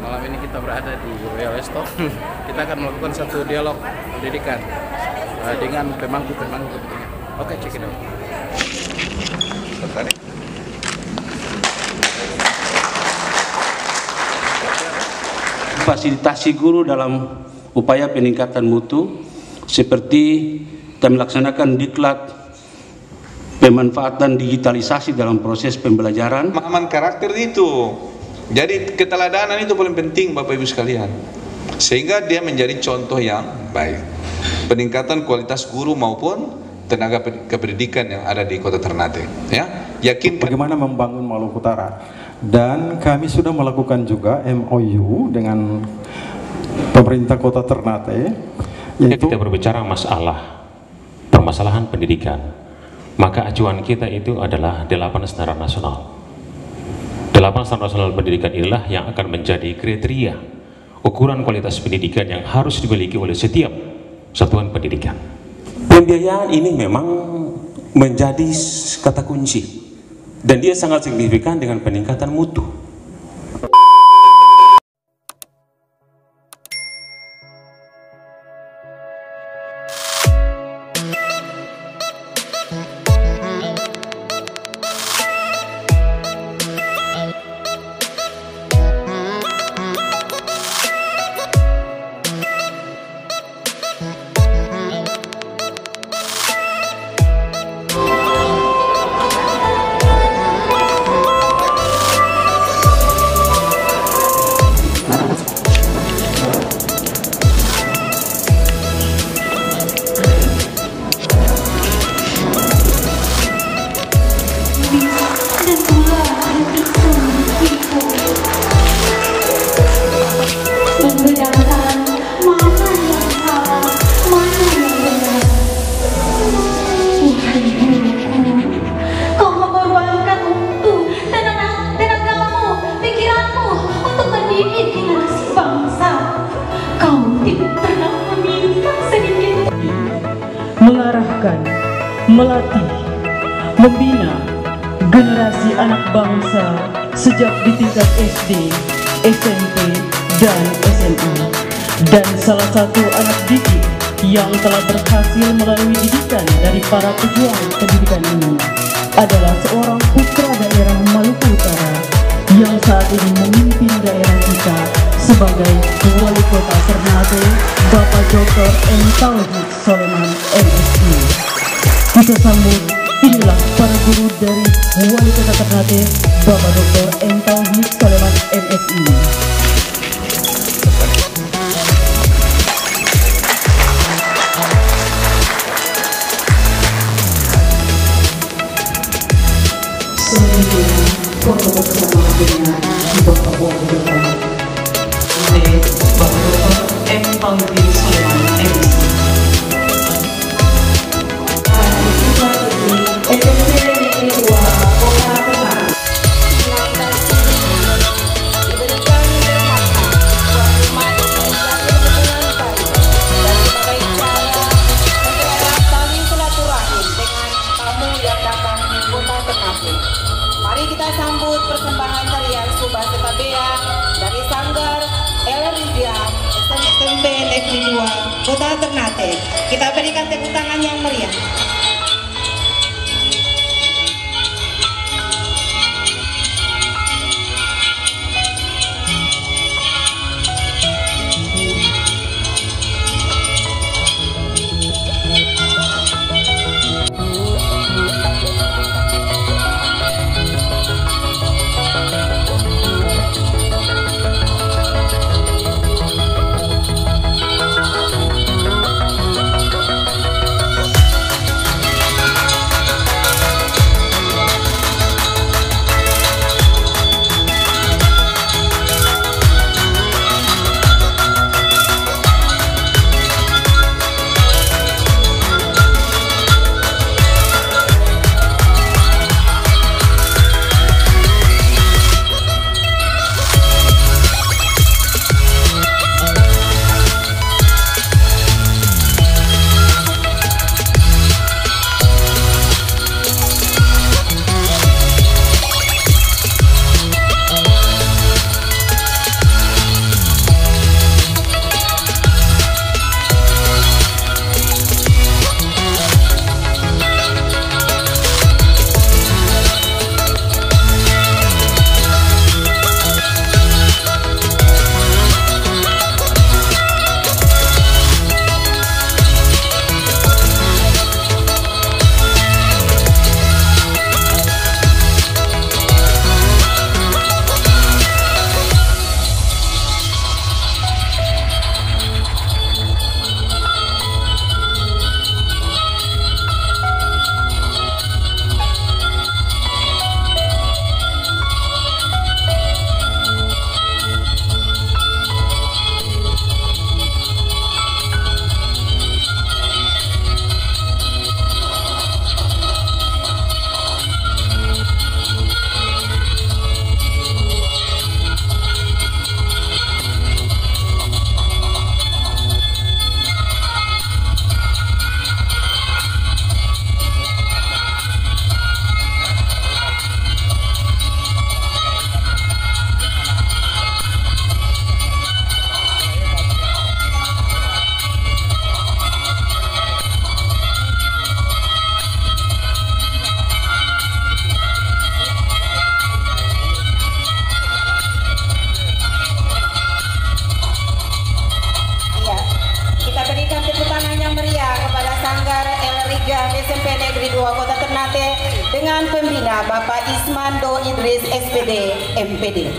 Malam ini kita berada di WLSTOK. Kita akan melakukan satu dialog pendidikan dengan pemangku-pemangku kepentingan. Oke, cek it out. Fasilitasi guru dalam upaya peningkatan mutu seperti kita melaksanakan diklat pemanfaatan digitalisasi dalam proses pembelajaran. Pemahaman karakter itu, jadi keteladanan itu paling penting Bapak Ibu sekalian, sehingga dia menjadi contoh yang baik. Peningkatan kualitas guru maupun tenaga kependidikan yang ada di Kota Ternate. Ya, yakin bagaimana membangun Maluku Utara. Dan kami sudah melakukan juga MOU dengan pemerintah Kota Ternate. Yaitu kita berbicara masalah permasalahan pendidikan, maka acuan kita itu adalah 8 standar nasional. 8 standar nasional pendidikan inilah yang akan menjadi kriteria ukuran kualitas pendidikan yang harus dimiliki oleh setiap satuan pendidikan. Pembiayaan ini memang menjadi kata kunci dan dia sangat signifikan dengan peningkatan mutu. Mengarahkan, melatih, membina generasi anak bangsa sejak di tingkat SD, SMP, dan SMA. Dan salah satu anak didik yang telah berhasil melalui didikan dari para pejuang pendidikan ini adalah seorang putra daerah Maluku Utara yang saat ini memimpin daerah kita sebagai Wali Kota Ternate, Bapak Dr. M. Tauhid Soleman, MSI. Kita sambut, inilah para guru dari Wali Kota Ternate, Bapak Dr. M. Tauhid Soleman, MSI. Selanjutnya, foto bersama dengan Bapak Wali Kota Bapak Dr. M. Tauhid Soleman, MSI. SMP Negeri 2 Kota Ternate. Diberikan kesempatan buat umat Indonesia dengan baik dan sebagai cara mempererat tali silaturahim dengan tamu yang datang di Kota Ternate. Mari kita sambut persembahan tarian Subasa Tabea dari Sanggar Elridia SMP Negeri 2 Kota Ternate. Kita berikan tepuk tangan yang meriah. MPD.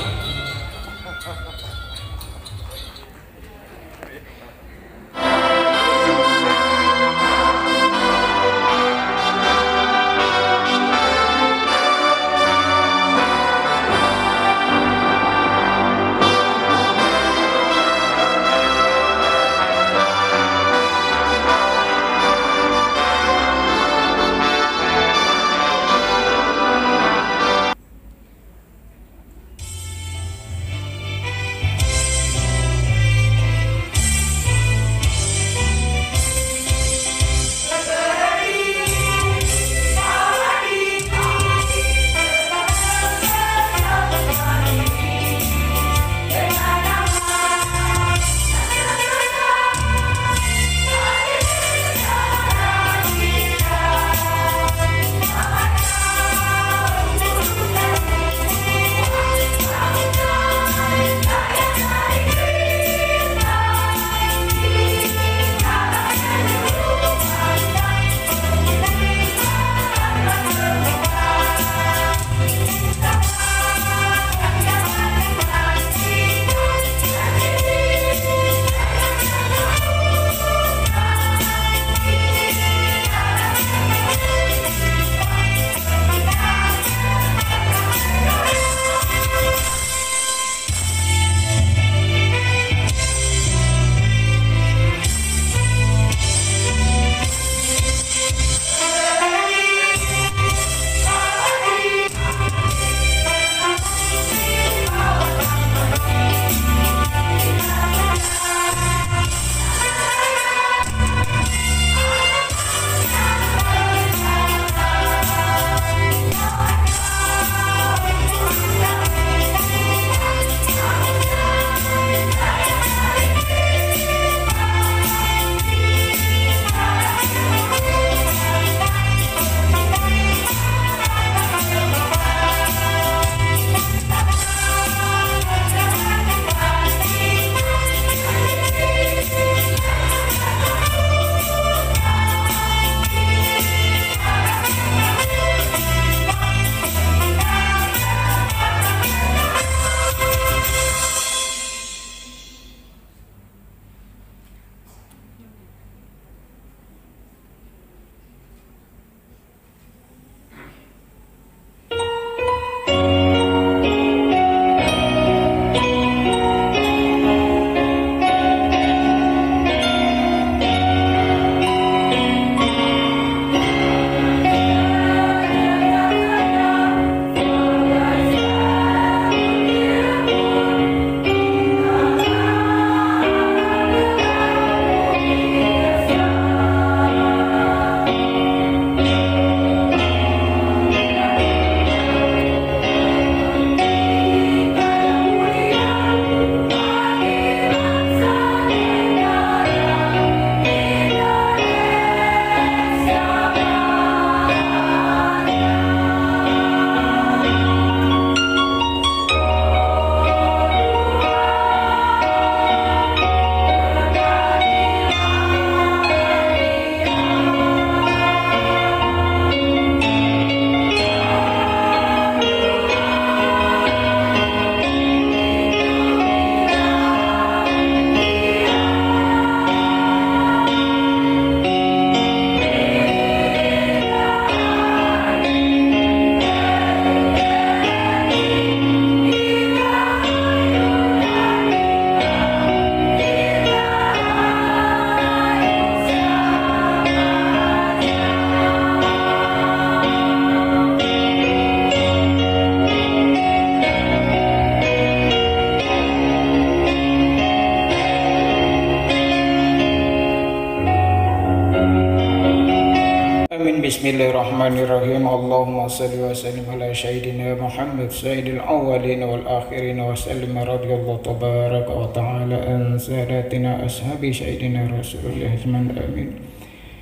Bismillahirrahmanirrahim. Allahumma salli wa sallim ala sayyidina Muhammad sayyidil awwalin wal akhirin wa sallim radhiyallahu tabaraka wa ta'ala an sadatina ashabi sayyidina Rasulullah ajmain amin.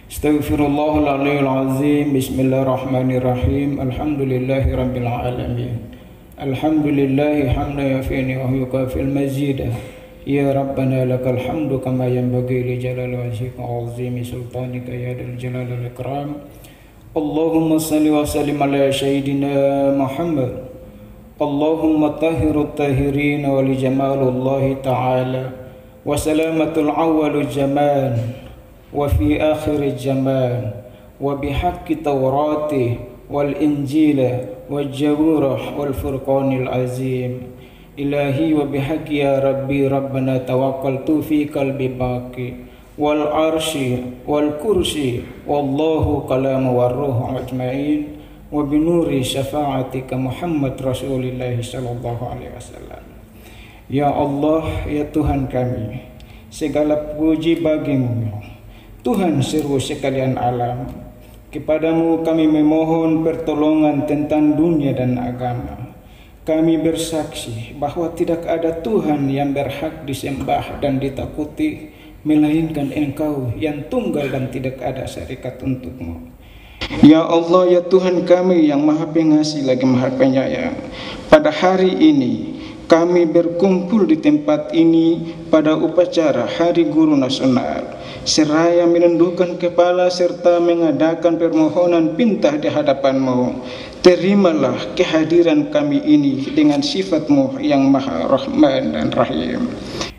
Astaghfirullahal aliyyil azim. Bismillahirrahmanirrahim. Alhamdulillahi rabbil alamin. Alhamdulillahi hamdan yafi'ni wa yukafi'ul mazidah. Ya Rabbana lakal hamdu kama yanbaghi li jalali wajhika wa 'azimi sultanika ya dzal jalali wal ikram. Allahumma salli wa sallim ala sayyidina Muhammad Allahumma tahhirut tahirin wa li jamalullahi ta'ala wa salamatul awwalul jamal wa fi akhiril jamal wa bihaqqi tawratih wal injila wal jaburah wal furqanil azim. Ilahi wa bihaqqi ya rabbi rabbana tawakkaltu fi qalbi baqi wal arshi wal kursi wallahu kalamu war ruh ajma'in wa binuri syafa'atika Muhammad Rasulullah sallallahu alaihi wasallam. Ya Allah, ya Tuhan kami, segala puji bagimu, Tuhan seluruh sekalian alam. Kepadamu kami memohon pertolongan tentang dunia dan agama. Kami bersaksi bahwa tidak ada Tuhan yang berhak disembah dan ditakuti melainkan Engkau yang tunggal dan tidak ada syarikat untukmu. Ya Allah, ya Tuhan kami yang Maha Pengasih lagi Maha Penyayang, pada hari ini kami berkumpul di tempat ini pada upacara Hari Guru Nasional, seraya menundukkan kepala serta mengadakan permohonan pinta di hadapan-Mu. Terimalah kehadiran kami ini dengan sifat-Mu yang Maha Rahman dan Rahim.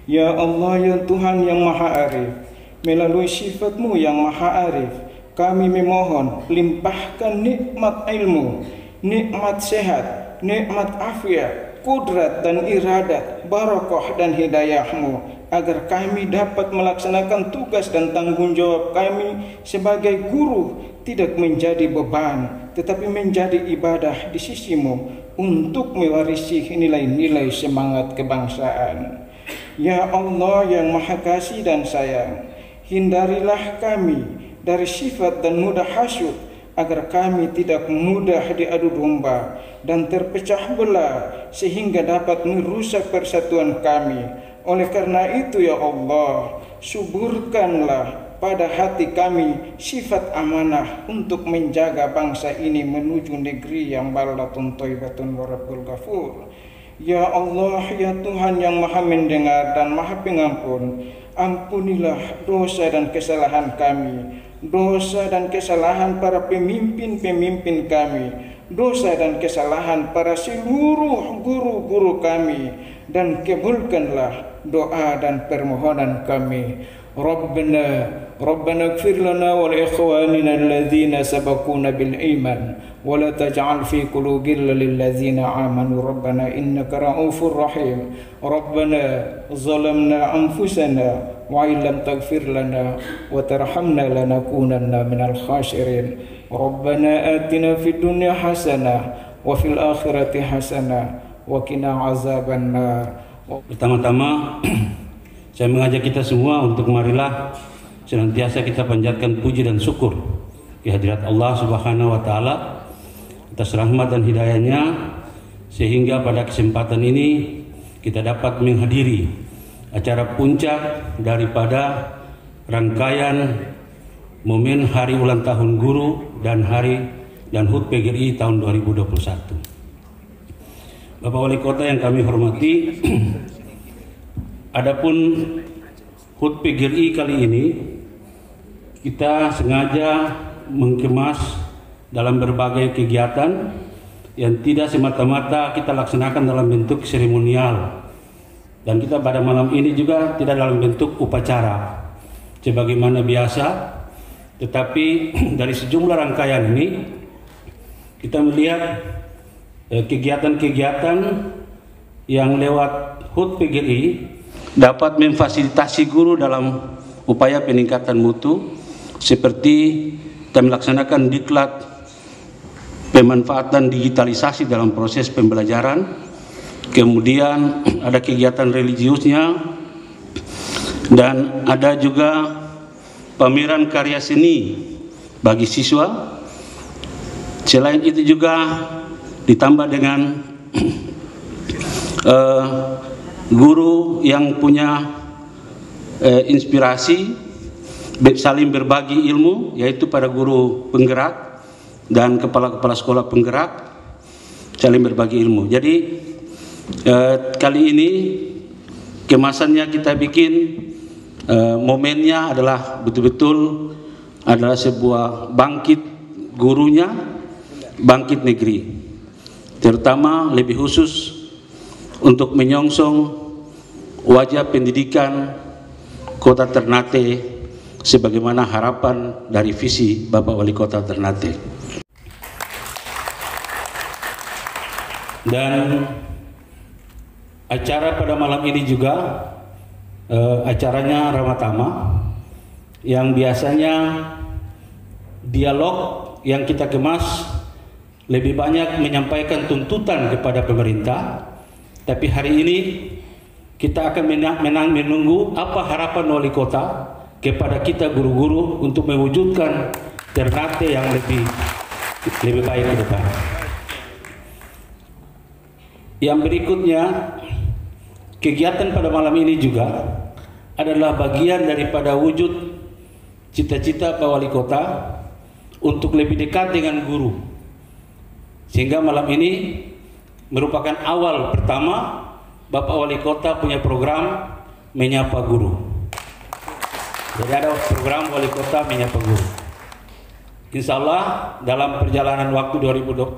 Ya Allah, ya Tuhan yang Maha Arif, melalui sifat-Mu yang Maha Arif, kami memohon limpahkan nikmat ilmu, nikmat sehat, nikmat afiat, kudrat dan iradat, barakah dan hidayah-Mu, agar kami dapat melaksanakan tugas dan tanggung jawab kami sebagai guru tidak menjadi beban, tetapi menjadi ibadah di sisi-Mu untuk mewarisi nilai-nilai semangat kebangsaan. Ya Allah yang Maha Kasih dan Sayang, hindarilah kami dari sifat dan mudah hasud, agar kami tidak mudah diadu domba dan terpecah belah sehingga dapat merusak persatuan kami. Oleh karena itu ya Allah, suburkanlah pada hati kami sifat amanah untuk menjaga bangsa ini menuju negeri yang baldatun thayyibatun wa rabbul ghafur. Ya Allah, ya Tuhan yang Maha mendengar dan Maha pengampun, ampunilah dosa dan kesalahan kami, dosa dan kesalahan para pemimpin-pemimpin kami, dosa dan kesalahan para seluruh guru-guru kami, dan kabulkanlah doa dan permohonan kami. Rabbana ighfir lana wa li ikhwanina alladhina sabaquna bil iman wa la taj'al fi qulubina lil ladzina amanu rabbana innaka ra'ufur rahim. Rabbana zalamna anfusana wa illam taghfir lana wa tarhamna lanakunanna minal khasirin. Rabbana atina fid dunya hasanah wa fil akhirati hasanah wa qina azabannar. Pertama-tama saya mengajak kita semua untuk marilah senantiasa kita panjatkan puji dan syukur kehadirat Allah Subhanahu wa taala atas rahmat dan hidayahnya, sehingga pada kesempatan ini kita dapat menghadiri acara puncak daripada rangkaian momen Hari Ulang Tahun Guru dan HUT PGRI tahun 2021. Bapak Wali Kota yang kami hormati, adapun HUT PGRI kali ini kita sengaja mengemas dalam berbagai kegiatan yang tidak semata-mata kita laksanakan dalam bentuk seremonial, dan kita pada malam ini juga tidak dalam bentuk upacara sebagaimana biasa, tetapi dari sejumlah rangkaian ini kita melihat kegiatan-kegiatan yang lewat HUT PGRI dapat memfasilitasi guru dalam upaya peningkatan mutu, seperti kita melaksanakan diklat pemanfaatan digitalisasi dalam proses pembelajaran, kemudian ada kegiatan religiusnya, dan ada juga pameran karya seni bagi siswa. Selain itu juga ditambah dengan guru yang punya inspirasi saling berbagi ilmu, yaitu para guru penggerak dan kepala-kepala sekolah penggerak saling berbagi ilmu. Jadi kali ini kemasannya kita bikin momennya adalah betul-betul adalah sebuah bangkit gurunya, bangkit negeri. terutama lebih khusus untuk menyongsong wajah pendidikan Kota Ternate sebagaimana harapan dari visi Bapak Wali Kota Ternate. Dan acara pada malam ini juga acaranya Ramatama yang biasanya dialog yang kita kemas lebih banyak menyampaikan tuntutan kepada pemerintah, tapi hari ini kita akan menunggu apa harapan wali kota kepada kita guru-guru untuk mewujudkan Ternate yang lebih baik ke depan. Yang berikutnya, kegiatan pada malam ini juga adalah bagian daripada wujud cita-cita Pak Wali Kota untuk lebih dekat dengan guru. Sehingga malam ini merupakan awal pertama Bapak Wali Kota punya program Menyapa Guru. Jadi ada program Wali Kota Menyapa Guru. Insya Allah dalam perjalanan waktu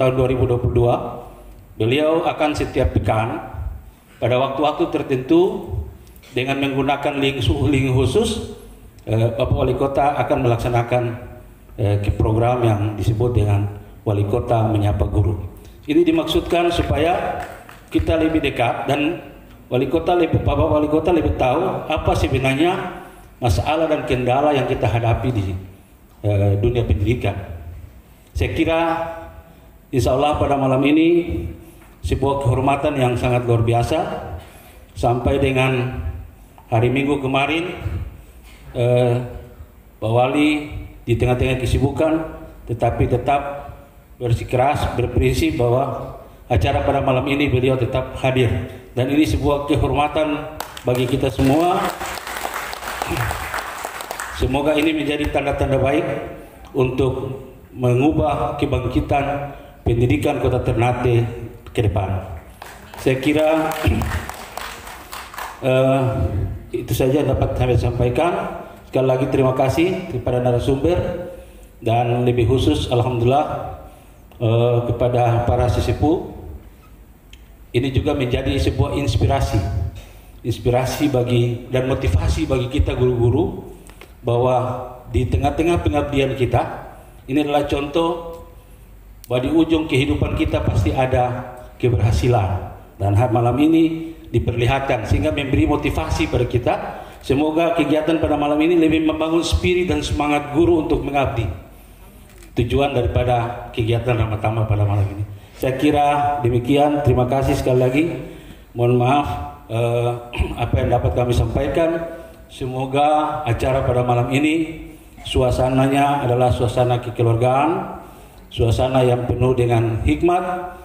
tahun 2022, beliau akan setiap pekan pada waktu-waktu tertentu dengan menggunakan link khusus, Bapak Wali Kota akan melaksanakan program yang disebut dengan Wali Kota Menyapa Guru. Ini dimaksudkan supaya kita lebih dekat dan Bapak Wali Kota lebih tahu apa sebenarnya masalah dan kendala yang kita hadapi di dunia pendidikan. Saya kira insya Allah pada malam ini sebuah kehormatan yang sangat luar biasa. Sampai dengan hari Minggu kemarin Pak Wali di tengah-tengah kesibukan tetapi tetap bersikeras berprinsip bahwa acara pada malam ini beliau tetap hadir, dan ini sebuah kehormatan bagi kita semua. Semoga ini menjadi tanda-tanda baik untuk mengubah kebangkitan pendidikan Kota Ternate ke depan. Saya kira itu saja dapat saya sampaikan. Sekali lagi terima kasih kepada narasumber dan lebih khusus alhamdulillah kepada para sesepuh. Ini juga menjadi sebuah inspirasi bagi dan motivasi bagi kita guru-guru bahwa di tengah-tengah pengabdian kita ini adalah contoh bahwa di ujung kehidupan kita pasti ada keberhasilan, dan malam ini diperlihatkan sehingga memberi motivasi pada kita. Semoga kegiatan pada malam ini lebih membangun spirit dan semangat guru untuk mengabdi. Tujuan daripada kegiatan Ramatama pada malam ini. Saya kira demikian. Terima kasih sekali lagi. Mohon maaf apa yang dapat kami sampaikan. Semoga acara pada malam ini suasananya adalah suasana kekeluargaan, suasana yang penuh dengan hikmat,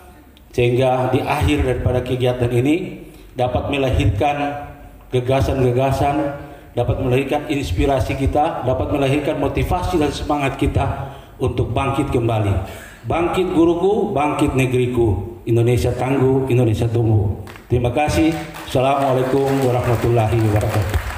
sehingga di akhir daripada kegiatan ini dapat melahirkan gagasan-gagasan, dapat melahirkan inspirasi kita, dapat melahirkan motivasi dan semangat kita untuk bangkit kembali. Bangkit guruku, bangkit negeriku. Indonesia tangguh, Indonesia tumbuh. Terima kasih. Assalamualaikum warahmatullahi wabarakatuh.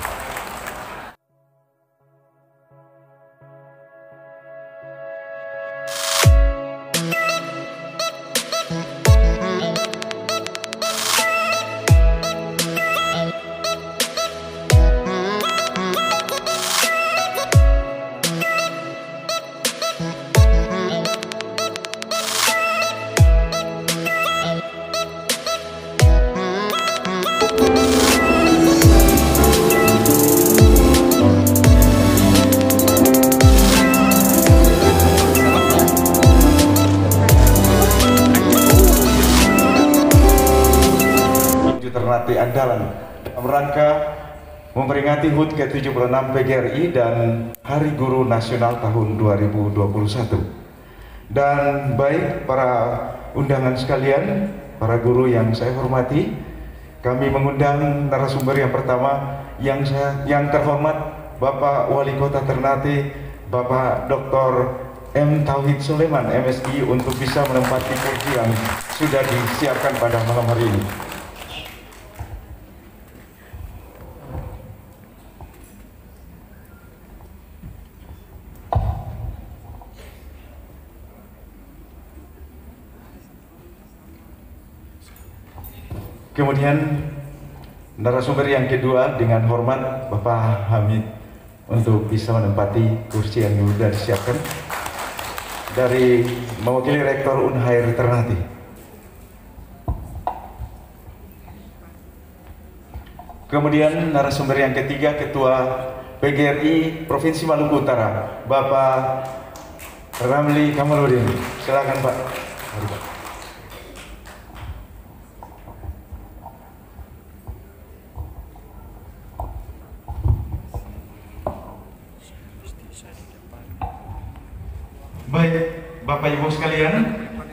Ternate Andalan dalam rangka memperingati HUT ke-76 PGRI dan Hari Guru Nasional tahun 2021. Dan baik para undangan sekalian, para guru yang saya hormati, kami mengundang narasumber yang pertama yang terhormat Bapak Wali Kota Ternate, Bapak Dr. M. Tauhid Sulaiman MSI, untuk bisa menempati kursi yang sudah disiapkan pada malam hari ini. Kemudian narasumber yang kedua dengan hormat Bapak Hamid untuk bisa menempati kursi yang sudah disiapkan dari mewakili Rektor Unhair Ternate. Kemudian narasumber yang ketiga Ketua PGRI Provinsi Maluku Utara, Bapak Ramli Kamaludin. Silakan Pak. Mari, Pak. Baik, Bapak Ibu sekalian,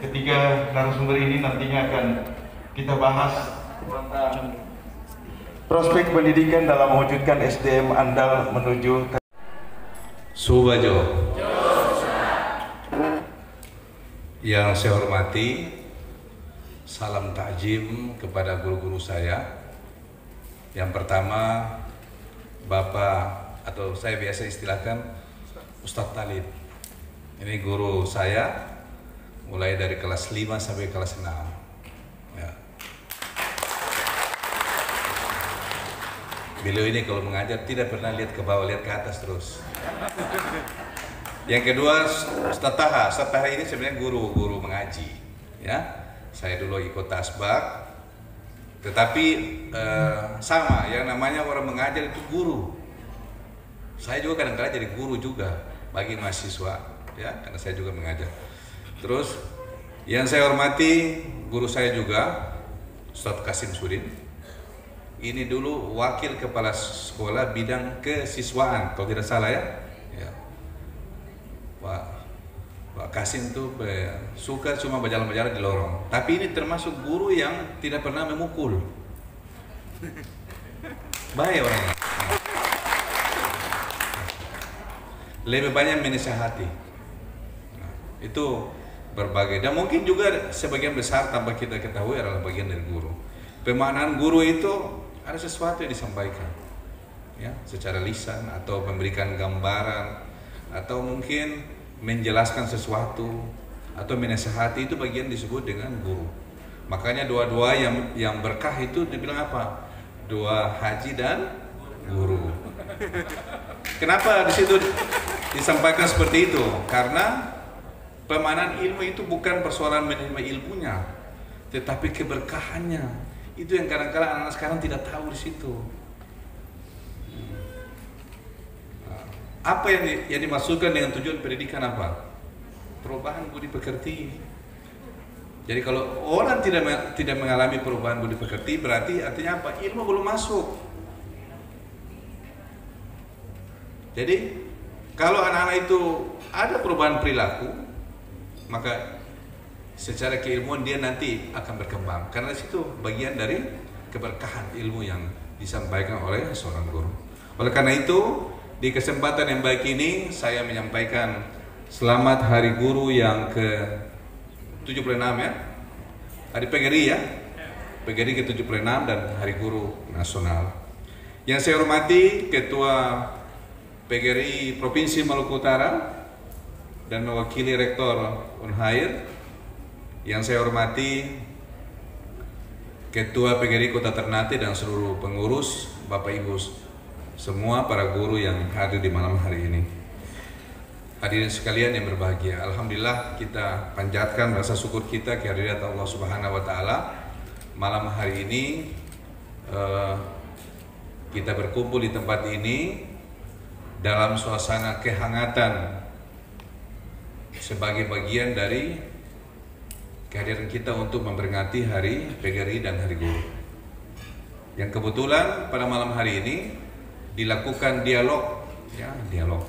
ketiga narasumber ini nantinya akan kita bahas tentang prospek pendidikan dalam mewujudkan SDM andal menuju Subajo. Yang saya hormati, salam takjim kepada guru-guru saya. Yang pertama, Bapak atau saya biasa istilahkan Ustadz Talib. Ini guru saya mulai dari kelas 5 sampai kelas 6. Ya. Beliau ini kalau mengajar tidak pernah lihat ke bawah, lihat ke atas terus. Yang kedua, Ustadz Taha. Ustadz Taha ini sebenarnya guru mengaji. Ya, saya dulu ikut tasbak. Tetapi sama, yang namanya orang mengajar itu guru. Saya juga kadang-kadang jadi guru juga bagi mahasiswa. Ya, karena saya juga mengajar. Terus yang saya hormati guru saya juga Ustadz Kasim Sudin. Ini dulu wakil kepala sekolah bidang kesiswaan kalau tidak salah ya. Ya. Pak Kasim tuh suka cuma berjalan-jalan di lorong. Tapi ini termasuk guru yang tidak pernah memukul. Baik orangnya. Lebih banyak menasihati. Itu berbagai, dan mungkin juga sebagian besar tanpa kita ketahui adalah bagian dari guru. Pemaknaan guru itu ada sesuatu yang disampaikan ya, secara lisan atau memberikan gambaran atau mungkin menjelaskan sesuatu atau menasihati, itu bagian disebut dengan guru. Makanya doa-doa yang berkah itu dibilang apa? Doa haji dan guru. Kenapa di situ disampaikan seperti itu? Karena pemaknaan ilmu itu bukan persoalan menerima ilmunya, tetapi keberkahannya. Itu yang kadang-kadang anak-anak sekarang tidak tahu di situ. Apa yang dimaksudkan dengan tujuan pendidikan apa? Perubahan budi pekerti. Jadi kalau orang tidak mengalami perubahan budi pekerti, berarti artinya apa? Ilmu belum masuk. Jadi kalau anak-anak itu ada perubahan perilaku, maka secara keilmuan dia nanti akan berkembang, karena situ bagian dari keberkahan ilmu yang disampaikan oleh seorang guru. Oleh karena itu, di kesempatan yang baik ini saya menyampaikan selamat Hari Guru yang ke-76 ya, Hari PGRI ya, PGRI ke-76 dan Hari Guru Nasional. Yang saya hormati Ketua PGRI Provinsi Maluku Utara dan mewakili Rektor Unhair. Yang saya hormati Ketua PGRI Kota Ternate dan seluruh pengurus, Bapak Ibu semua, para guru yang hadir di malam hari ini. Hadirin sekalian yang berbahagia, alhamdulillah kita panjatkan rasa syukur kita kehadirat Allah Subhanahu wa taala. Malam hari ini kita berkumpul di tempat ini dalam suasana kehangatan sebagai bagian dari kehadiran kita untuk memperingati Hari PGRI dan Hari Guru. Yang kebetulan pada malam hari ini dilakukan dialog, ya, dialog.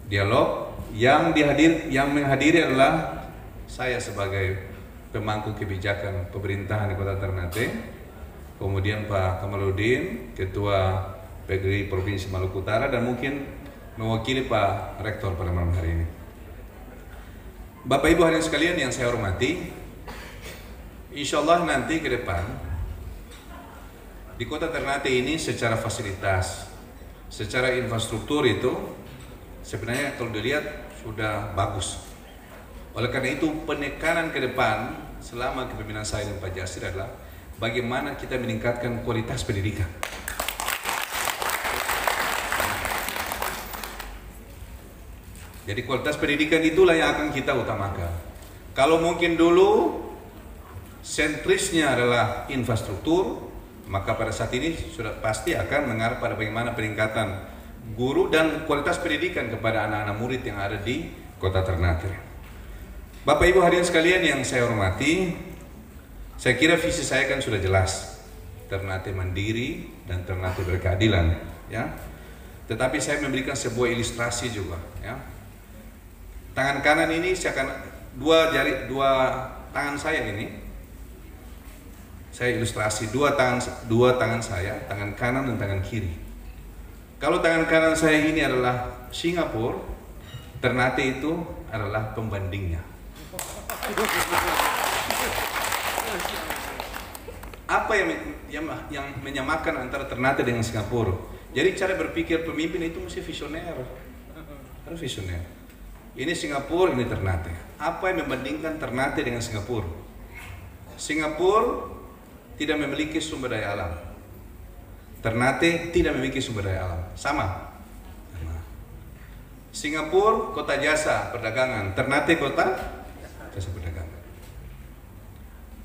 Dialog yang menghadiri adalah saya sebagai pemangku kebijakan pemerintahan di Kota Ternate, kemudian Pak Kamaludin, Ketua PGRI Provinsi Maluku Utara, dan mungkin mewakili Pak Rektor pada malam hari ini. Bapak Ibu hadirin sekalian yang saya hormati, insya Allah nanti ke depan di Kota Ternate ini secara fasilitas, secara infrastruktur itu sebenarnya kalau dilihat sudah bagus. Oleh karena itu penekanan ke depan selama kepemimpinan saya dan Pak Jasir adalah bagaimana kita meningkatkan kualitas pendidikan. Jadi kualitas pendidikan itulah yang akan kita utamakan. Kalau mungkin dulu sentrisnya adalah infrastruktur, maka pada saat ini sudah pasti akan mengarah pada bagaimana peningkatan guru dan kualitas pendidikan kepada anak-anak murid yang ada di Kota Ternate. Bapak Ibu hadirin sekalian yang saya hormati, saya kira visi saya kan sudah jelas, Ternate mandiri dan Ternate berkeadilan, ya. Tetapi saya memberikan sebuah ilustrasi juga, ya. Tangan kanan ini saya akan dua tangan saya ini, saya ilustrasi dua tangan saya, tangan kanan dan tangan kiri. Kalau tangan kanan saya ini adalah Singapura, Ternate itu adalah pembandingnya. Apa yang menyamakan antara Ternate dengan Singapura? Jadi cara berpikir pemimpin itu mesti visioner, harus visioner. Ini Singapura, ini Ternate. Apa yang membandingkan Ternate dengan Singapura? Singapura tidak memiliki sumber daya alam. Ternate tidak memiliki sumber daya alam. Sama. Singapura kota jasa perdagangan, Ternate kota jasa perdagangan.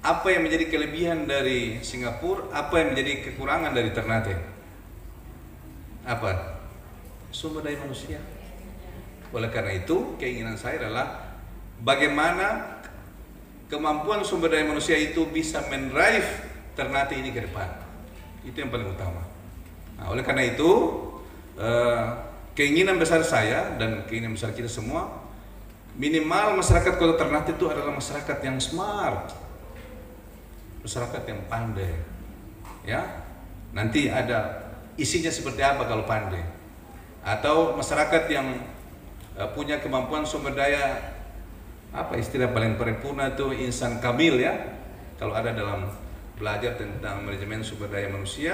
Apa yang menjadi kelebihan dari Singapura? Apa yang menjadi kekurangan dari Ternate? Apa? Sumber daya manusia. Oleh karena itu, keinginan saya adalah bagaimana kemampuan sumber daya manusia itu bisa mendrive Ternate ini ke depan. Itu yang paling utama. Nah, oleh karena itu, keinginan besar saya dan keinginan besar kita semua, minimal masyarakat Kota Ternate itu adalah masyarakat yang smart, masyarakat yang pandai. Ya, nanti ada isinya seperti apa kalau pandai, atau masyarakat yang punya kemampuan sumber daya, apa istilah paling paripurna itu, insan kamil, ya. Kalau ada dalam belajar tentang manajemen sumber daya manusia,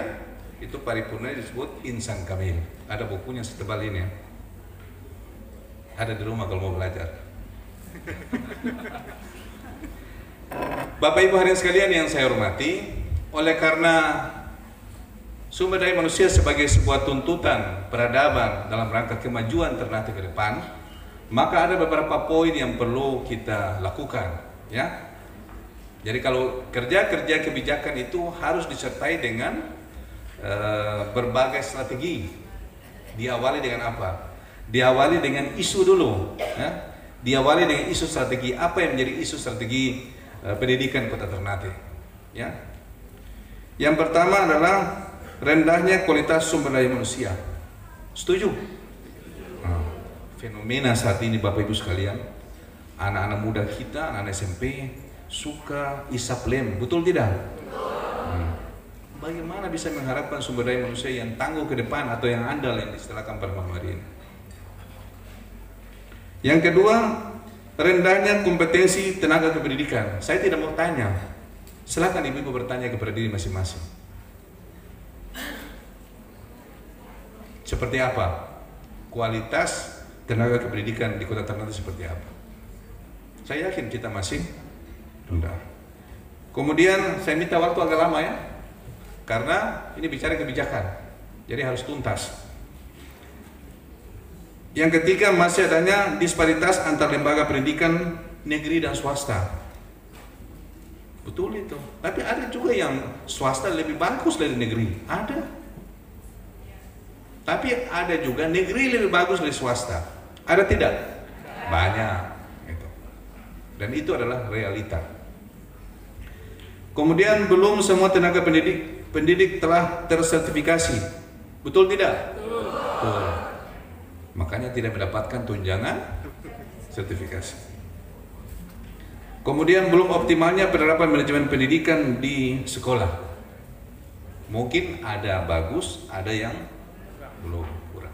itu paripurna disebut insan kamil. Ada bukunya setebal ini, ya. Ada di rumah kalau mau belajar. Bapak Ibu hadirin sekalian yang saya hormati, oleh karena sumber daya manusia sebagai sebuah tuntutan peradaban dalam rangka kemajuan Ternate ke depan, maka ada beberapa poin yang perlu kita lakukan, ya. Jadi kalau kerja-kerja kebijakan itu harus disertai dengan berbagai strategi. Diawali dengan apa? Diawali dengan isu dulu, ya. Diawali dengan isu strategi. Apa yang menjadi isu strategi pendidikan Kota Ternate, ya? Yang pertama adalah rendahnya kualitas sumber daya manusia. Setuju? Nah, fenomena saat ini Bapak Ibu sekalian, anak-anak muda kita, anak SMP suka isap lem, betul tidak? Bagaimana bisa mengharapkan sumber daya manusia yang tangguh ke depan atau yang andal yang diistilahkan pada malam hari ini? Yang kedua, rendahnya kompetensi tenaga kependidikan. Saya tidak mau tanya, silakan ibu-ibu bertanya kepada diri masing-masing. Seperti apa kualitas tenaga kependidikan di Kota Ternate, seperti apa? Saya yakin kita masih rendah. Kemudian saya minta waktu agak lama, ya, karena ini bicara kebijakan, jadi harus tuntas. Yang ketiga, masih adanya disparitas antar lembaga pendidikan negeri dan swasta. Betul itu, tapi ada juga yang swasta lebih bagus dari negeri, ada. Tapi ada juga negeri lebih bagus dari swasta. Ada tidak? Banyak. Gitu. Dan itu adalah realita. Kemudian belum semua tenaga pendidik telah tersertifikasi. Betul tidak? Betul. Makanya tidak mendapatkan tunjangan sertifikasi. Kemudian belum optimalnya penerapan manajemen pendidikan di sekolah. Mungkin ada bagus, ada yang belum, kurang.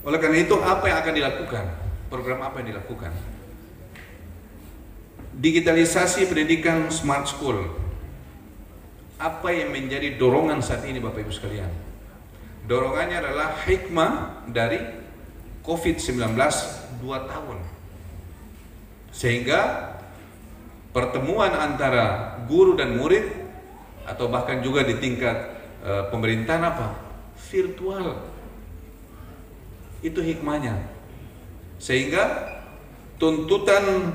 Oleh karena itu, apa yang akan dilakukan? Program apa yang dilakukan? Digitalisasi pendidikan smart school. Apa yang menjadi dorongan saat ini Bapak Ibu sekalian? Dorongannya adalah hikmah dari COVID-19 2 tahun. Sehingga pertemuan antara guru dan murid atau bahkan juga di tingkat pemerintahan virtual. Itu hikmahnya. Sehingga tuntutan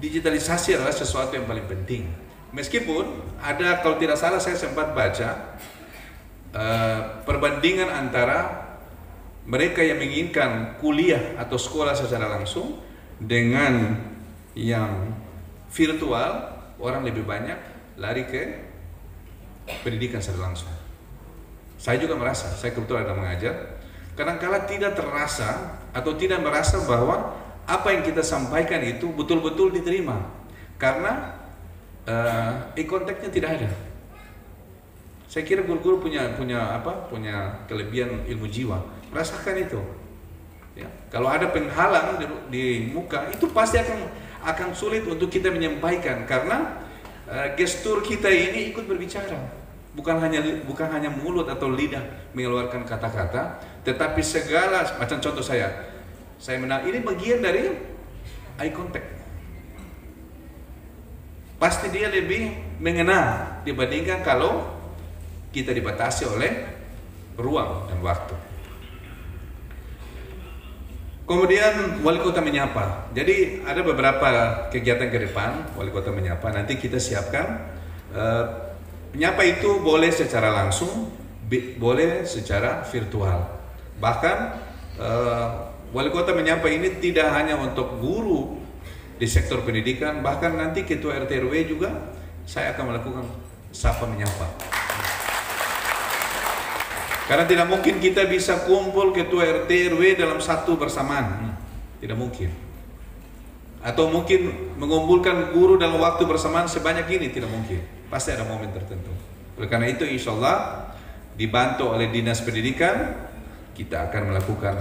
digitalisasi adalah sesuatu yang paling penting. Meskipun ada, kalau tidak salah saya sempat baca perbandingan antara mereka yang menginginkan kuliah atau sekolah secara langsung dengan yang virtual, orang lebih banyak lari ke pendidikan secara langsung. Saya juga merasa, saya kebetulan ada mengajar, kadang-kala tidak terasa atau tidak merasa bahwa apa yang kita sampaikan itu betul-betul diterima, karena konteksnya tidak ada. Saya kira guru-guru punya kelebihan ilmu jiwa, merasakan itu. Ya, kalau ada penghalang di muka, itu pasti akan sulit untuk kita menyampaikan, karena gestur kita ini ikut berbicara, bukan hanya mulut atau lidah mengeluarkan kata-kata, tetapi segala macam. Contoh saya ini bagian dari eye contact. Pasti dia lebih mengena dibandingkan kalau kita dibatasi oleh ruang dan waktu. Kemudian wali kota menyapa. Jadi ada beberapa kegiatan ke depan wali kota menyapa. Nanti kita siapkan. Menyapa itu boleh secara langsung, boleh secara virtual. Bahkan wali kota menyapa ini tidak hanya untuk guru di sektor pendidikan, bahkan nanti ketua RT RW juga saya akan melakukan sapa menyapa. Karena tidak mungkin kita bisa kumpul ketua RT RW dalam satu bersamaan, tidak mungkin. Atau mungkin mengumpulkan guru dalam waktu bersamaan sebanyak ini, tidak mungkin. Pasti ada momen tertentu. Oleh karena itu, insya Allah dibantu oleh Dinas Pendidikan, kita akan melakukan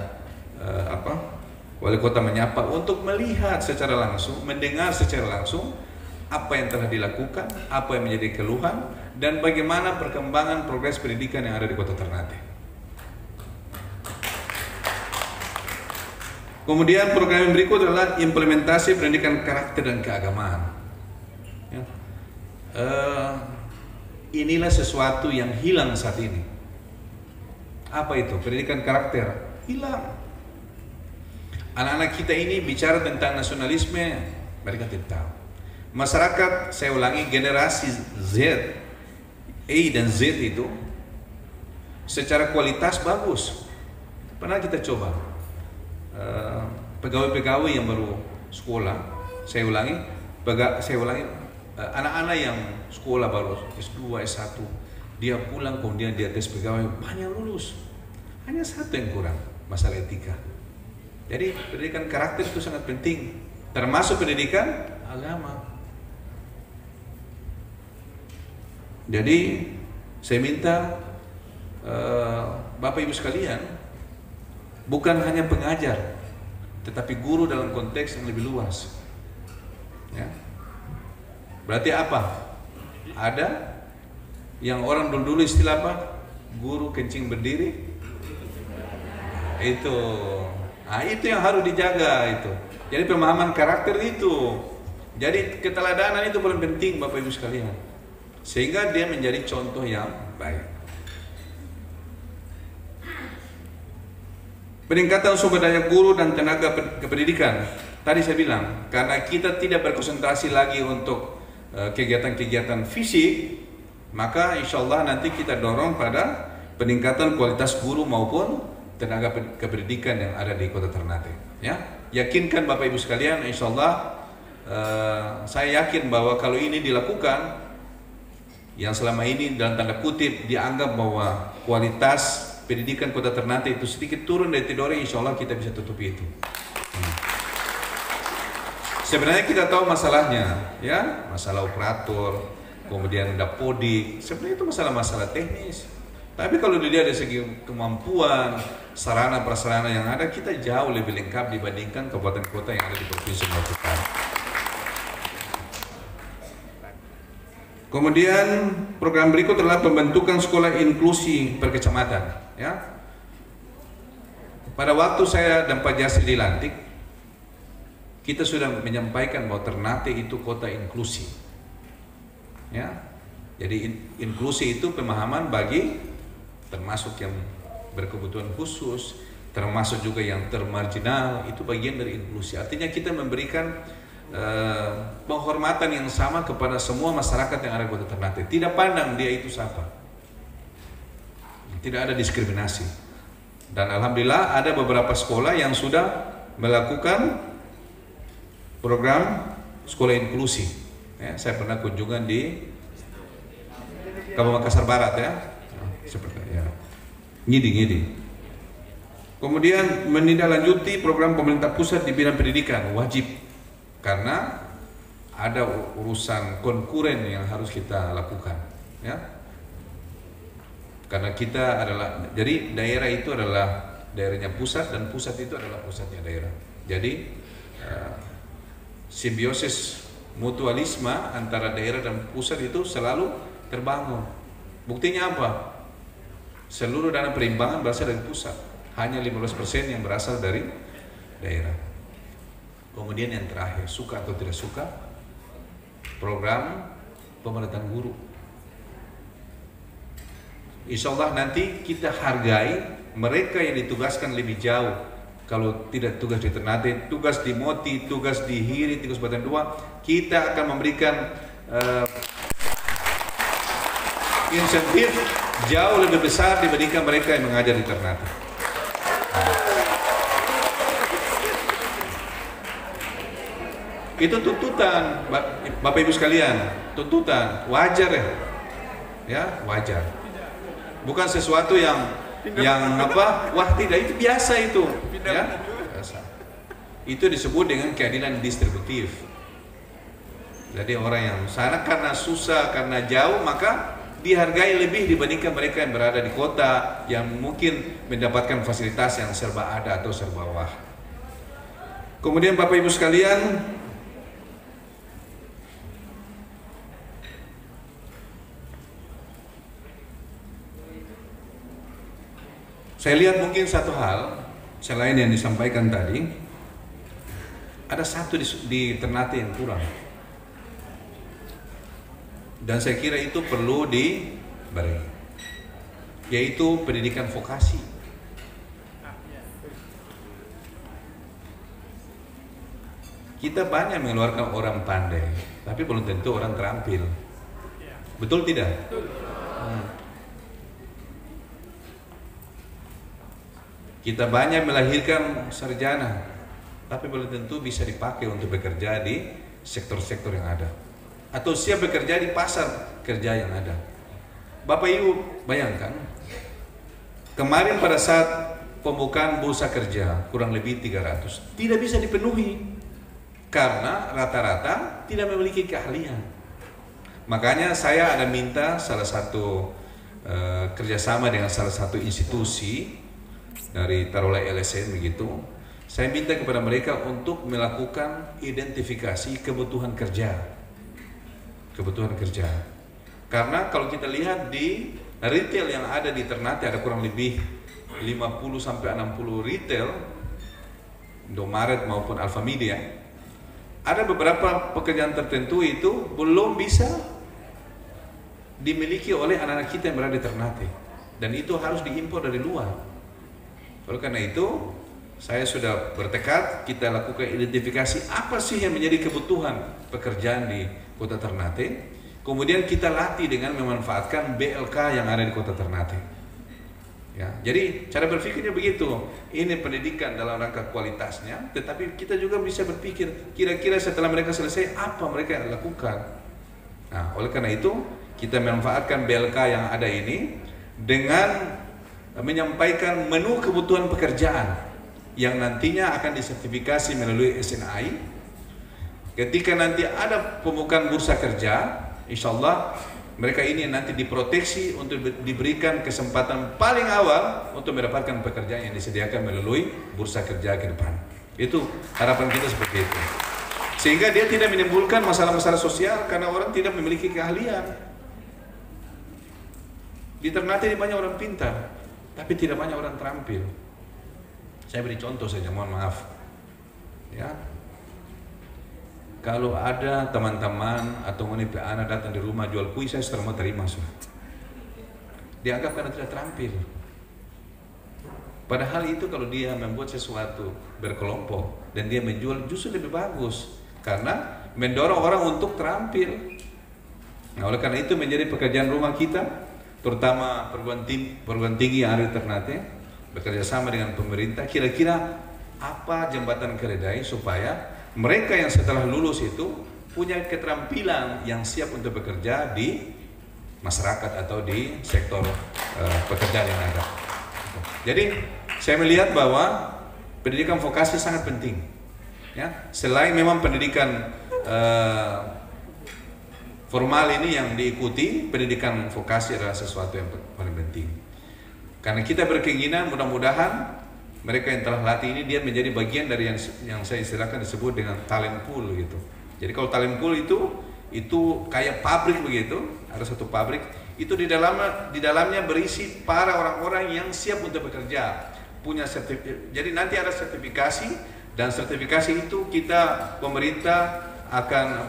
wali kota menyapa untuk melihat secara langsung, mendengar secara langsung apa yang telah dilakukan, apa yang menjadi keluhan, dan bagaimana perkembangan progres pendidikan yang ada di Kota Ternate. Kemudian program yang berikut adalah implementasi pendidikan karakter dan keagamaan. Ya. Inilah sesuatu yang hilang saat ini. Apa itu? Pendidikan karakter hilang. Anak-anak kita ini bicara tentang nasionalisme, mereka tidak tahu. Masyarakat, saya ulangi, generasi Z, A dan Z itu secara kualitas bagus. Pernah kita coba pegawai-pegawai yang baru sekolah, saya ulangi, anak-anak yang sekolah baru S2, S1, dia pulang kemudian dia tes pegawai, banyak lulus, hanya satu yang kurang, masalah etika. Jadi pendidikan karakter itu sangat penting, termasuk pendidikan agama. Jadi saya minta Bapak Ibu sekalian, bukan hanya pengajar, tetapi guru dalam konteks yang lebih luas. Ya. Berarti apa? Ada yang orang dulu istilah apa? Guru kencing berdiri. Itu yang harus dijaga itu. Jadi pemahaman karakter itu. Jadi keteladanan itu paling penting Bapak Ibu sekalian. Sehingga dia menjadi contoh yang baik. Peningkatan sumber daya guru dan tenaga kependidikan. Tadi saya bilang, karena kita tidak berkonsentrasi lagi untuk kegiatan-kegiatan fisik, maka insya Allah nanti kita dorong pada peningkatan kualitas guru maupun tenaga kependidikan yang ada di Kota Ternate. Ya, yakinkan Bapak Ibu sekalian, insya Allah saya yakin bahwa kalau ini dilakukan, yang selama ini dalam tanda kutip dianggap bahwa kualitas pendidikan Kota Ternate itu sedikit turun dari Tidore, insya Allah kita bisa tutupi itu. Sebenarnya kita tahu masalahnya, ya, masalah operator, kemudian dapodik, sebenarnya itu masalah-masalah teknis. Tapi kalau dilihat dari segi kemampuan, sarana prasarana yang ada, kita jauh lebih lengkap dibandingkan kabupaten kota yang ada di Provinsi Maluku Utara. Kemudian program berikut adalah pembentukan sekolah inklusi per kecamatan. Ya. pada waktu saya dan Pak Jasri dilantik, kita sudah menyampaikan bahwa Ternate itu kota inklusi. Ya, jadi inklusi itu pemahaman bagi termasuk yang berkebutuhan khusus, termasuk juga yang termarginal, itu bagian dari inklusi. Artinya kita memberikan penghormatan yang sama kepada semua masyarakat yang ada di Kota Ternate. Tidak pandang dia itu siapa. Tidak ada diskriminasi. Dan alhamdulillah ada beberapa sekolah yang sudah melakukan program sekolah inklusi. Ya, saya pernah kunjungan di Kabupaten Makassar Barat ya. Seperti ya. Ngidi. Kemudian menindaklanjuti program pemerintah pusat di bidang pendidikan wajib, karena ada urusan konkuren yang harus kita lakukan, ya. Karena kita adalah, jadi daerah itu adalah daerahnya pusat dan pusat itu adalah pusatnya daerah. Jadi simbiosis mutualisme antara daerah dan pusat itu selalu terbangun. Buktinya apa? Seluruh dana perimbangan berasal dari pusat, hanya 15% yang berasal dari daerah. Kemudian yang terakhir, suka atau tidak suka, program pemerataan guru. Insya Allah nanti kita hargai mereka yang ditugaskan lebih jauh. Kalau tidak tugas di Ternate, tugas di Moti, tugas di Hiri, tugas Batan Dua, kita akan memberikan insentif jauh lebih besar dibandingkan mereka yang mengajar di Ternate. Itu tuntutan, Bapak Ibu sekalian, tuntutan wajar ya, wajar. Bukan sesuatu yang apa? Wah tidak, itu biasa itu, ya. Biasa. Itu disebut dengan keadilan distributif. Jadi orang yang sana karena susah, karena jauh, maka dihargai lebih dibandingkan mereka yang berada di kota yang mungkin mendapatkan fasilitas yang serba ada atau serba wah. Kemudian Bapak Ibu sekalian, saya lihat mungkin satu hal selain yang disampaikan tadi, ada satu di Ternate yang kurang. Dan saya kira itu perlu diberi, yaitu pendidikan vokasi. Kita banyak mengeluarkan orang pandai, tapi belum tentu orang terampil. Betul tidak? Kita banyak melahirkan sarjana, tapi belum tentu bisa dipakai untuk bekerja di sektor-sektor yang ada, atau siap bekerja di pasar kerja yang ada. Bapak Ibu bayangkan, kemarin pada saat pembukaan bursa kerja kurang lebih 300 tidak bisa dipenuhi karena rata-rata tidak memiliki keahlian. Makanya saya ada minta salah satu kerjasama dengan salah satu institusi dari taruhlah LSM begitu. Saya minta kepada mereka untuk melakukan identifikasi kebutuhan kerja. Kebutuhan kerja. Karena kalau kita lihat di retail yang ada di Ternate ada kurang lebih 50 sampai 60 retail, Indomaret maupun Alfamedia. Ada beberapa pekerjaan tertentu itu belum bisa dimiliki oleh anak-anak kita yang berada di Ternate, dan itu harus diimpor dari luar. Oleh karena itu, saya sudah bertekad kita lakukan identifikasi apa sih yang menjadi kebutuhan pekerjaan di Kota Ternate. Kemudian kita latih dengan memanfaatkan BLK yang ada di Kota Ternate. Ya, jadi cara berpikirnya begitu. Ini pendidikan dalam rangka kualitasnya, tetapi kita juga bisa berpikir kira-kira setelah mereka selesai apa mereka lakukan. Nah, oleh karena itu kita memanfaatkan BLK yang ada ini dengan menyampaikan menu kebutuhan pekerjaan yang nantinya akan disertifikasi melalui SNI. Ketika nanti ada pembukaan bursa kerja, insya Allah mereka ini nanti diproteksi untuk diberikan kesempatan paling awal untuk mendapatkan pekerjaan yang disediakan melalui bursa kerja ke depan. Itu harapan kita seperti itu. Sehingga dia tidak menimbulkan masalah-masalah sosial karena orang tidak memiliki keahlian. Di Ternate banyak orang pintar, tapi tidak banyak orang terampil. Saya beri contoh saja, mohon maaf. Ya, kalau ada teman-teman atau anak datang di rumah jual kuih, saya sudah mau terima sudah. Dianggap karena tidak terampil. Padahal itu kalau dia membuat sesuatu berkelompok dan dia menjual justru lebih bagus, karena mendorong orang untuk terampil. Nah, oleh karena itu menjadi pekerjaan rumah kita, terutama perguruan tinggi yang ada di Ternate, bekerja sama dengan pemerintah, kira-kira apa jembatan keledai supaya mereka yang setelah lulus itu punya keterampilan yang siap untuk bekerja di masyarakat atau di sektor pekerjaan yang ada. Jadi saya melihat bahwa pendidikan vokasi sangat penting. Ya, selain memang pendidikan formal ini yang diikuti, pendidikan vokasi adalah sesuatu yang paling penting. Karena kita berkeinginan mudah-mudahan mereka yang telah latih ini dia menjadi bagian dari yang saya istilahkan disebut dengan talent pool gitu. Jadi kalau talent pool itu kayak pabrik begitu, ada satu pabrik itu di dalamnya berisi para orang-orang yang siap untuk bekerja, punya sertifikat. Jadi nanti ada sertifikasi, dan sertifikasi itu kita pemerintah akan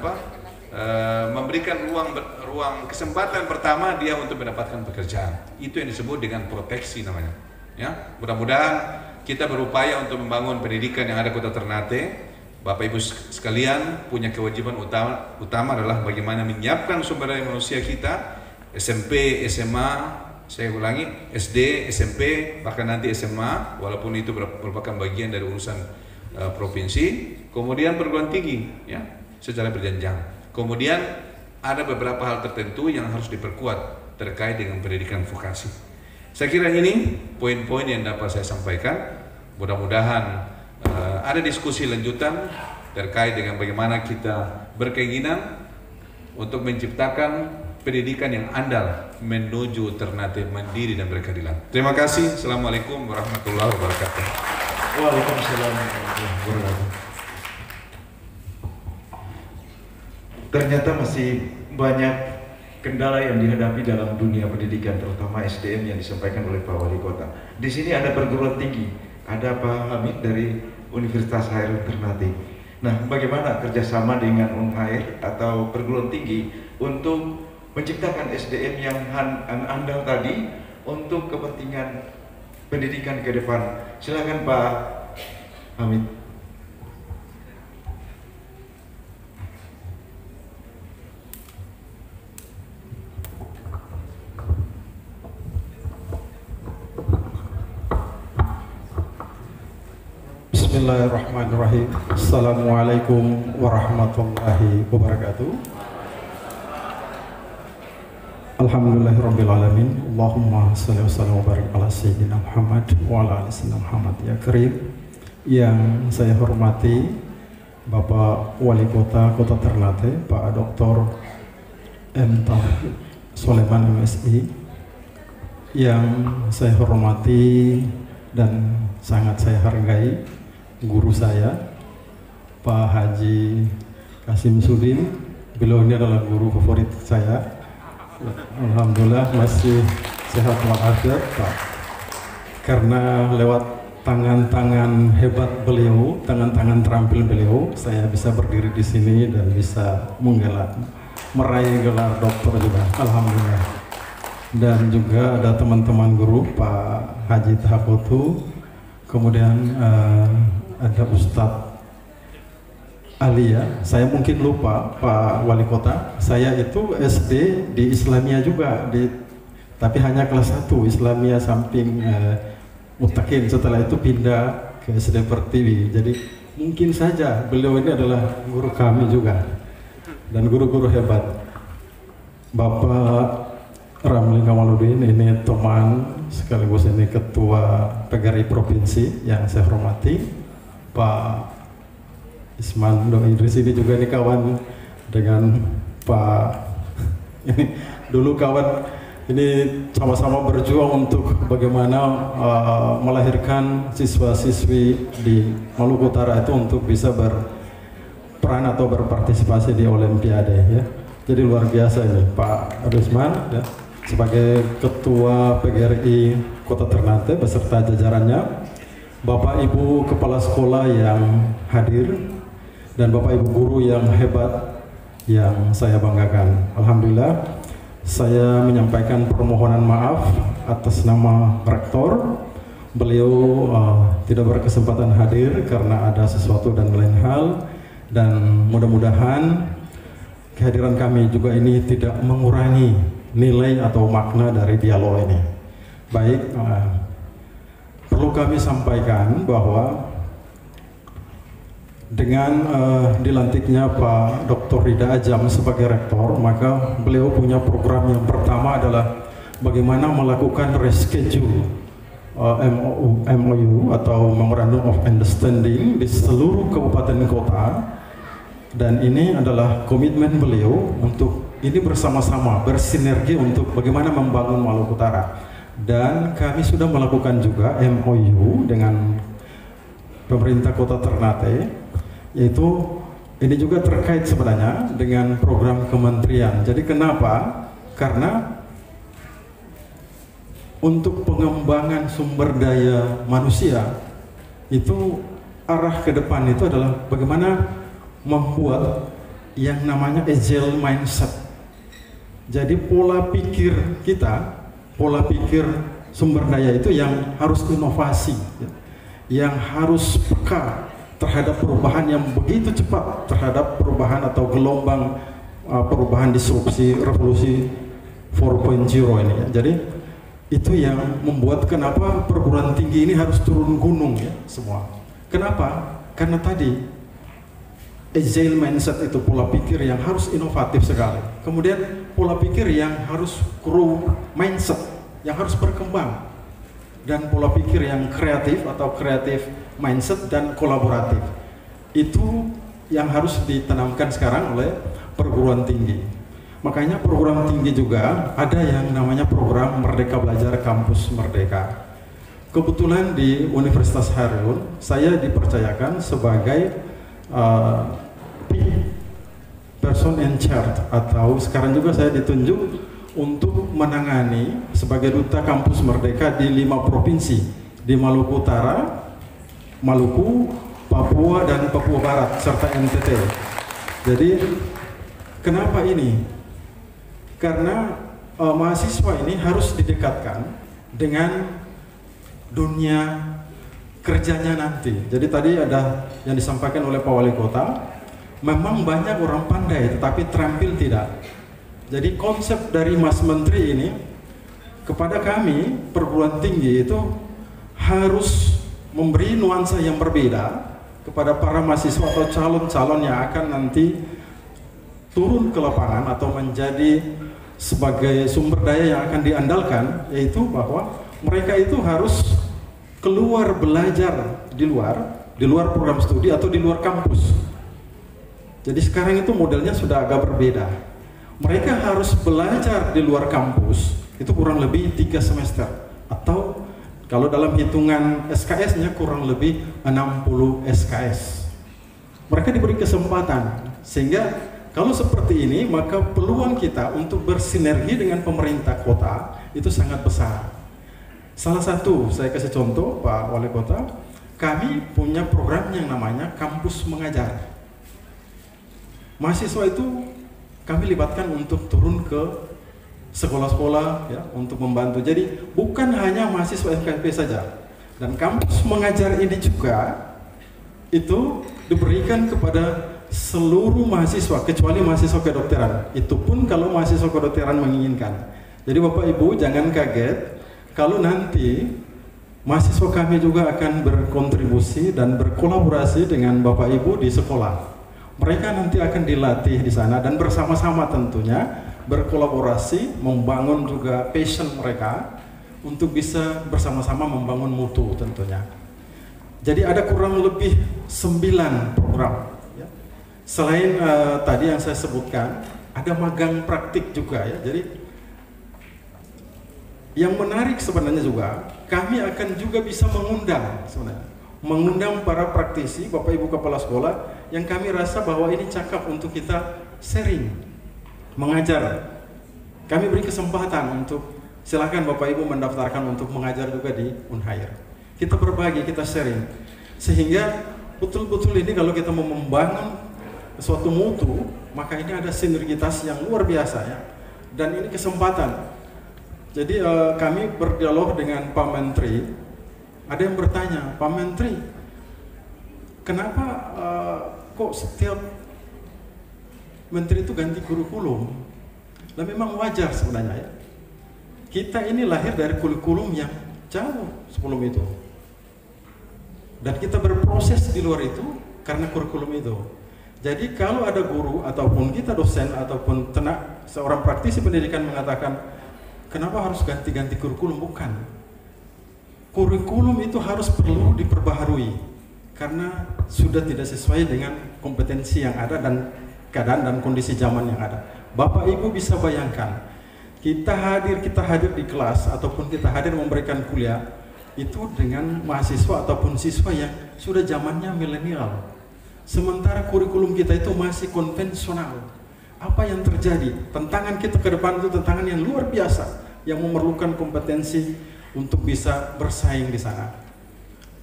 memberikan ruang kesempatan pertama dia untuk mendapatkan pekerjaan. Itu yang disebut dengan proteksi namanya. Ya, mudah-mudahan kita berupaya untuk membangun pendidikan yang ada Kota Ternate. Bapak Ibu sekalian, punya kewajiban utama adalah bagaimana menyiapkan sumber daya manusia kita, SMP, SMA, saya ulangi, SD, SMP, bahkan nanti SMA, walaupun itu merupakan bagian dari urusan provinsi. Kemudian perguruan tinggi, ya, secara berjenjang. Kemudian ada beberapa hal tertentu yang harus diperkuat terkait dengan pendidikan vokasi. Saya kira ini poin-poin yang dapat saya sampaikan. Mudah-mudahan ada diskusi lanjutan terkait dengan bagaimana kita berkeinginan untuk menciptakan pendidikan yang andal menuju Ternate mandiri dan berkeadilan. Terima kasih. Assalamualaikum warahmatullahi wabarakatuh. Waalaikumsalam warahmatullahi wabarakatuh. Ternyata masih banyak kendala yang dihadapi dalam dunia pendidikan, terutama SDM yang disampaikan oleh Pak Wali Kota. Di sini ada perguruan tinggi, ada Pak Hamid dari Universitas Hairul Ternate. Nah, bagaimana kerjasama dengan Unhair atau perguruan tinggi untuk menciptakan SDM yang andal tadi untuk kepentingan pendidikan ke depan? Silakan Pak Hamid. Bismillahirrahmanirrahim. Assalamualaikum warahmatullahi wabarakatuh. Alhamdulillahirrabbilalamin. Allahumma salli wa sallim wa barik ala sayyidina Muhammad wa ala ali sayyidina Muhammad. Ya karim, yang saya hormati Bapak Wali Kota Kota Ternate, Pak Dr. M. Tauhid Soleman MSI, yang saya hormati dan sangat saya hargai guru saya Pak Haji Kasim Sudin. Beliau ini adalah guru favorit saya. Alhamdulillah masih sehat walafiat Pak, karena lewat tangan-tangan hebat beliau, tangan-tangan terampil beliau, saya bisa berdiri di sini dan bisa meraih gelar doktor juga. Alhamdulillah. Dan juga ada teman-teman guru Pak Haji Tahakutu, kemudian ada Ustadz Ali, ya. Saya mungkin lupa Pak Wali Kota, saya itu SD di Islamia juga, tapi hanya kelas 1 Islamia samping Mutakin. Setelah itu pindah ke SD Pertiwi. Jadi mungkin saja beliau ini adalah guru kami juga, dan guru-guru hebat. Bapak Ramli Kamaludin ini teman sekaligus ini ketua PGRI provinsi yang saya hormati. Pak Isman Dong Idris ini juga ini kawan dengan Pak ini dulu kawan ini sama-sama berjuang untuk bagaimana melahirkan siswa-siswi di Maluku Utara itu untuk bisa berperan atau berpartisipasi di Olimpiade, ya. Jadi luar biasa ini Pak Isman, ya, sebagai ketua PGRI Kota Ternate beserta jajarannya. Bapak Ibu Kepala Sekolah yang hadir, dan Bapak Ibu Guru yang hebat yang saya banggakan. Alhamdulillah, saya menyampaikan permohonan maaf atas nama Rektor. Beliau tidak berkesempatan hadir karena ada sesuatu dan lain hal, dan mudah-mudahan kehadiran kami juga ini tidak mengurangi nilai atau makna dari dialog ini. Baik, perlu kami sampaikan bahwa dengan dilantiknya Pak Dr. Rida Ajam sebagai rektor, maka beliau punya program yang pertama adalah bagaimana melakukan reschedule MOU atau Memorandum of Understanding di seluruh kabupaten kota, dan ini adalah komitmen beliau untuk ini bersama-sama bersinergi untuk bagaimana membangun Maluku Utara. Dan kami sudah melakukan juga MOU dengan pemerintah Kota Ternate, yaitu ini juga terkait sebenarnya dengan program kementerian. Jadi kenapa? Karena untuk pengembangan sumber daya manusia itu arah ke depan itu adalah bagaimana membuat yang namanya agile mindset. Jadi pola pikir kita, pola pikir sumber daya itu yang harus inovasi, yang harus peka terhadap perubahan yang begitu cepat, terhadap perubahan atau gelombang perubahan disrupsi revolusi 4.0 ini ya. Jadi itu yang membuat kenapa perguruan tinggi ini harus turun gunung ya semua. Kenapa? Karena tadi agile mindset itu pola pikir yang harus inovatif sekali. Kemudian pola pikir yang harus grow mindset, yang harus berkembang, dan pola pikir yang kreatif atau kreatif mindset dan kolaboratif. Itu yang harus ditanamkan sekarang oleh perguruan tinggi. Makanya perguruan tinggi juga ada yang namanya program Merdeka Belajar Kampus Merdeka. Kebetulan di Universitas Harun saya dipercayakan sebagai person in charge, atau sekarang juga saya ditunjuk untuk menangani sebagai duta kampus Merdeka di 5 provinsi, di Maluku Utara, Maluku, Papua, dan Papua Barat, serta NTT. Jadi kenapa ini? Karena mahasiswa ini harus didekatkan dengan dunia kerjanya nanti. Jadi tadi ada yang disampaikan oleh Pak Wali Kota, memang banyak orang pandai tetapi terampil tidak. Jadi konsep dari Mas Menteri ini kepada kami perguruan tinggi itu harus memberi nuansa yang berbeda kepada para mahasiswa atau calon-calon yang akan nanti turun ke lapangan atau menjadi sebagai sumber daya yang akan diandalkan, yaitu bahwa mereka itu harus keluar belajar di luar program studi atau di luar kampus. Jadi sekarang itu modelnya sudah agak berbeda. Mereka harus belajar di luar kampus itu kurang lebih 3 semester, atau kalau dalam hitungan SKS-nya kurang lebih 60 SKS. Mereka diberi kesempatan, sehingga kalau seperti ini maka peluang kita untuk bersinergi dengan pemerintah kota itu sangat besar. Salah satu, saya kasih contoh Pak Wali Kota, kami punya program yang namanya Kampus Mengajar. Mahasiswa itu kami libatkan untuk turun ke sekolah-sekolah ya, untuk membantu. Jadi bukan hanya mahasiswa FKIP saja. Dan Kampus Mengajar ini juga itu diberikan kepada seluruh mahasiswa kecuali mahasiswa kedokteran. Itu pun kalau mahasiswa kedokteran menginginkan. Jadi Bapak Ibu jangan kaget kalau nanti mahasiswa kami juga akan berkontribusi dan berkolaborasi dengan Bapak Ibu di sekolah. Mereka nanti akan dilatih di sana dan bersama-sama tentunya berkolaborasi, membangun juga passion mereka untuk bisa bersama-sama membangun mutu tentunya. Jadi ada kurang lebih 9 program. Ya. Selain tadi yang saya sebutkan, ada magang praktik juga ya. Jadi yang menarik sebenarnya juga, kami akan juga bisa mengundang para praktisi, Bapak Ibu Kepala Sekolah, yang kami rasa bahwa ini cakap untuk kita sharing, mengajar. Kami beri kesempatan untuk, silakan Bapak Ibu mendaftarkan untuk mengajar juga di Unhair. kita berbagi, kita sharing. Sehingga betul-betul ini kalau kita mau membangun suatu mutu, maka ini ada sinergitas yang luar biasa ya. Dan ini kesempatan. Jadi kami berdialog dengan Pak Menteri. Ada yang bertanya, Pak Menteri, kenapa kok setiap menteri itu ganti kurikulum? Nah, memang wajar sebenarnya ya. Kita ini lahir dari kurikulum yang jauh sebelum itu. Dan kita berproses di luar itu karena kurikulum itu. Jadi kalau ada guru ataupun kita dosen ataupun seorang praktisi pendidikan mengatakan kenapa harus ganti-ganti kurikulum, bukan. Kurikulum itu harus perlu diperbaharui karena sudah tidak sesuai dengan kompetensi yang ada dan keadaan dan kondisi zaman yang ada. Bapak Ibu bisa bayangkan, kita hadir di kelas ataupun kita hadir memberikan kuliah itu dengan mahasiswa ataupun siswa yang sudah zamannya milenial. Sementara kurikulum kita itu masih konvensional. Apa yang terjadi? Tantangan kita ke depan itu tantangan yang luar biasa yang memerlukan kompetensi untuk bisa bersaing di sana.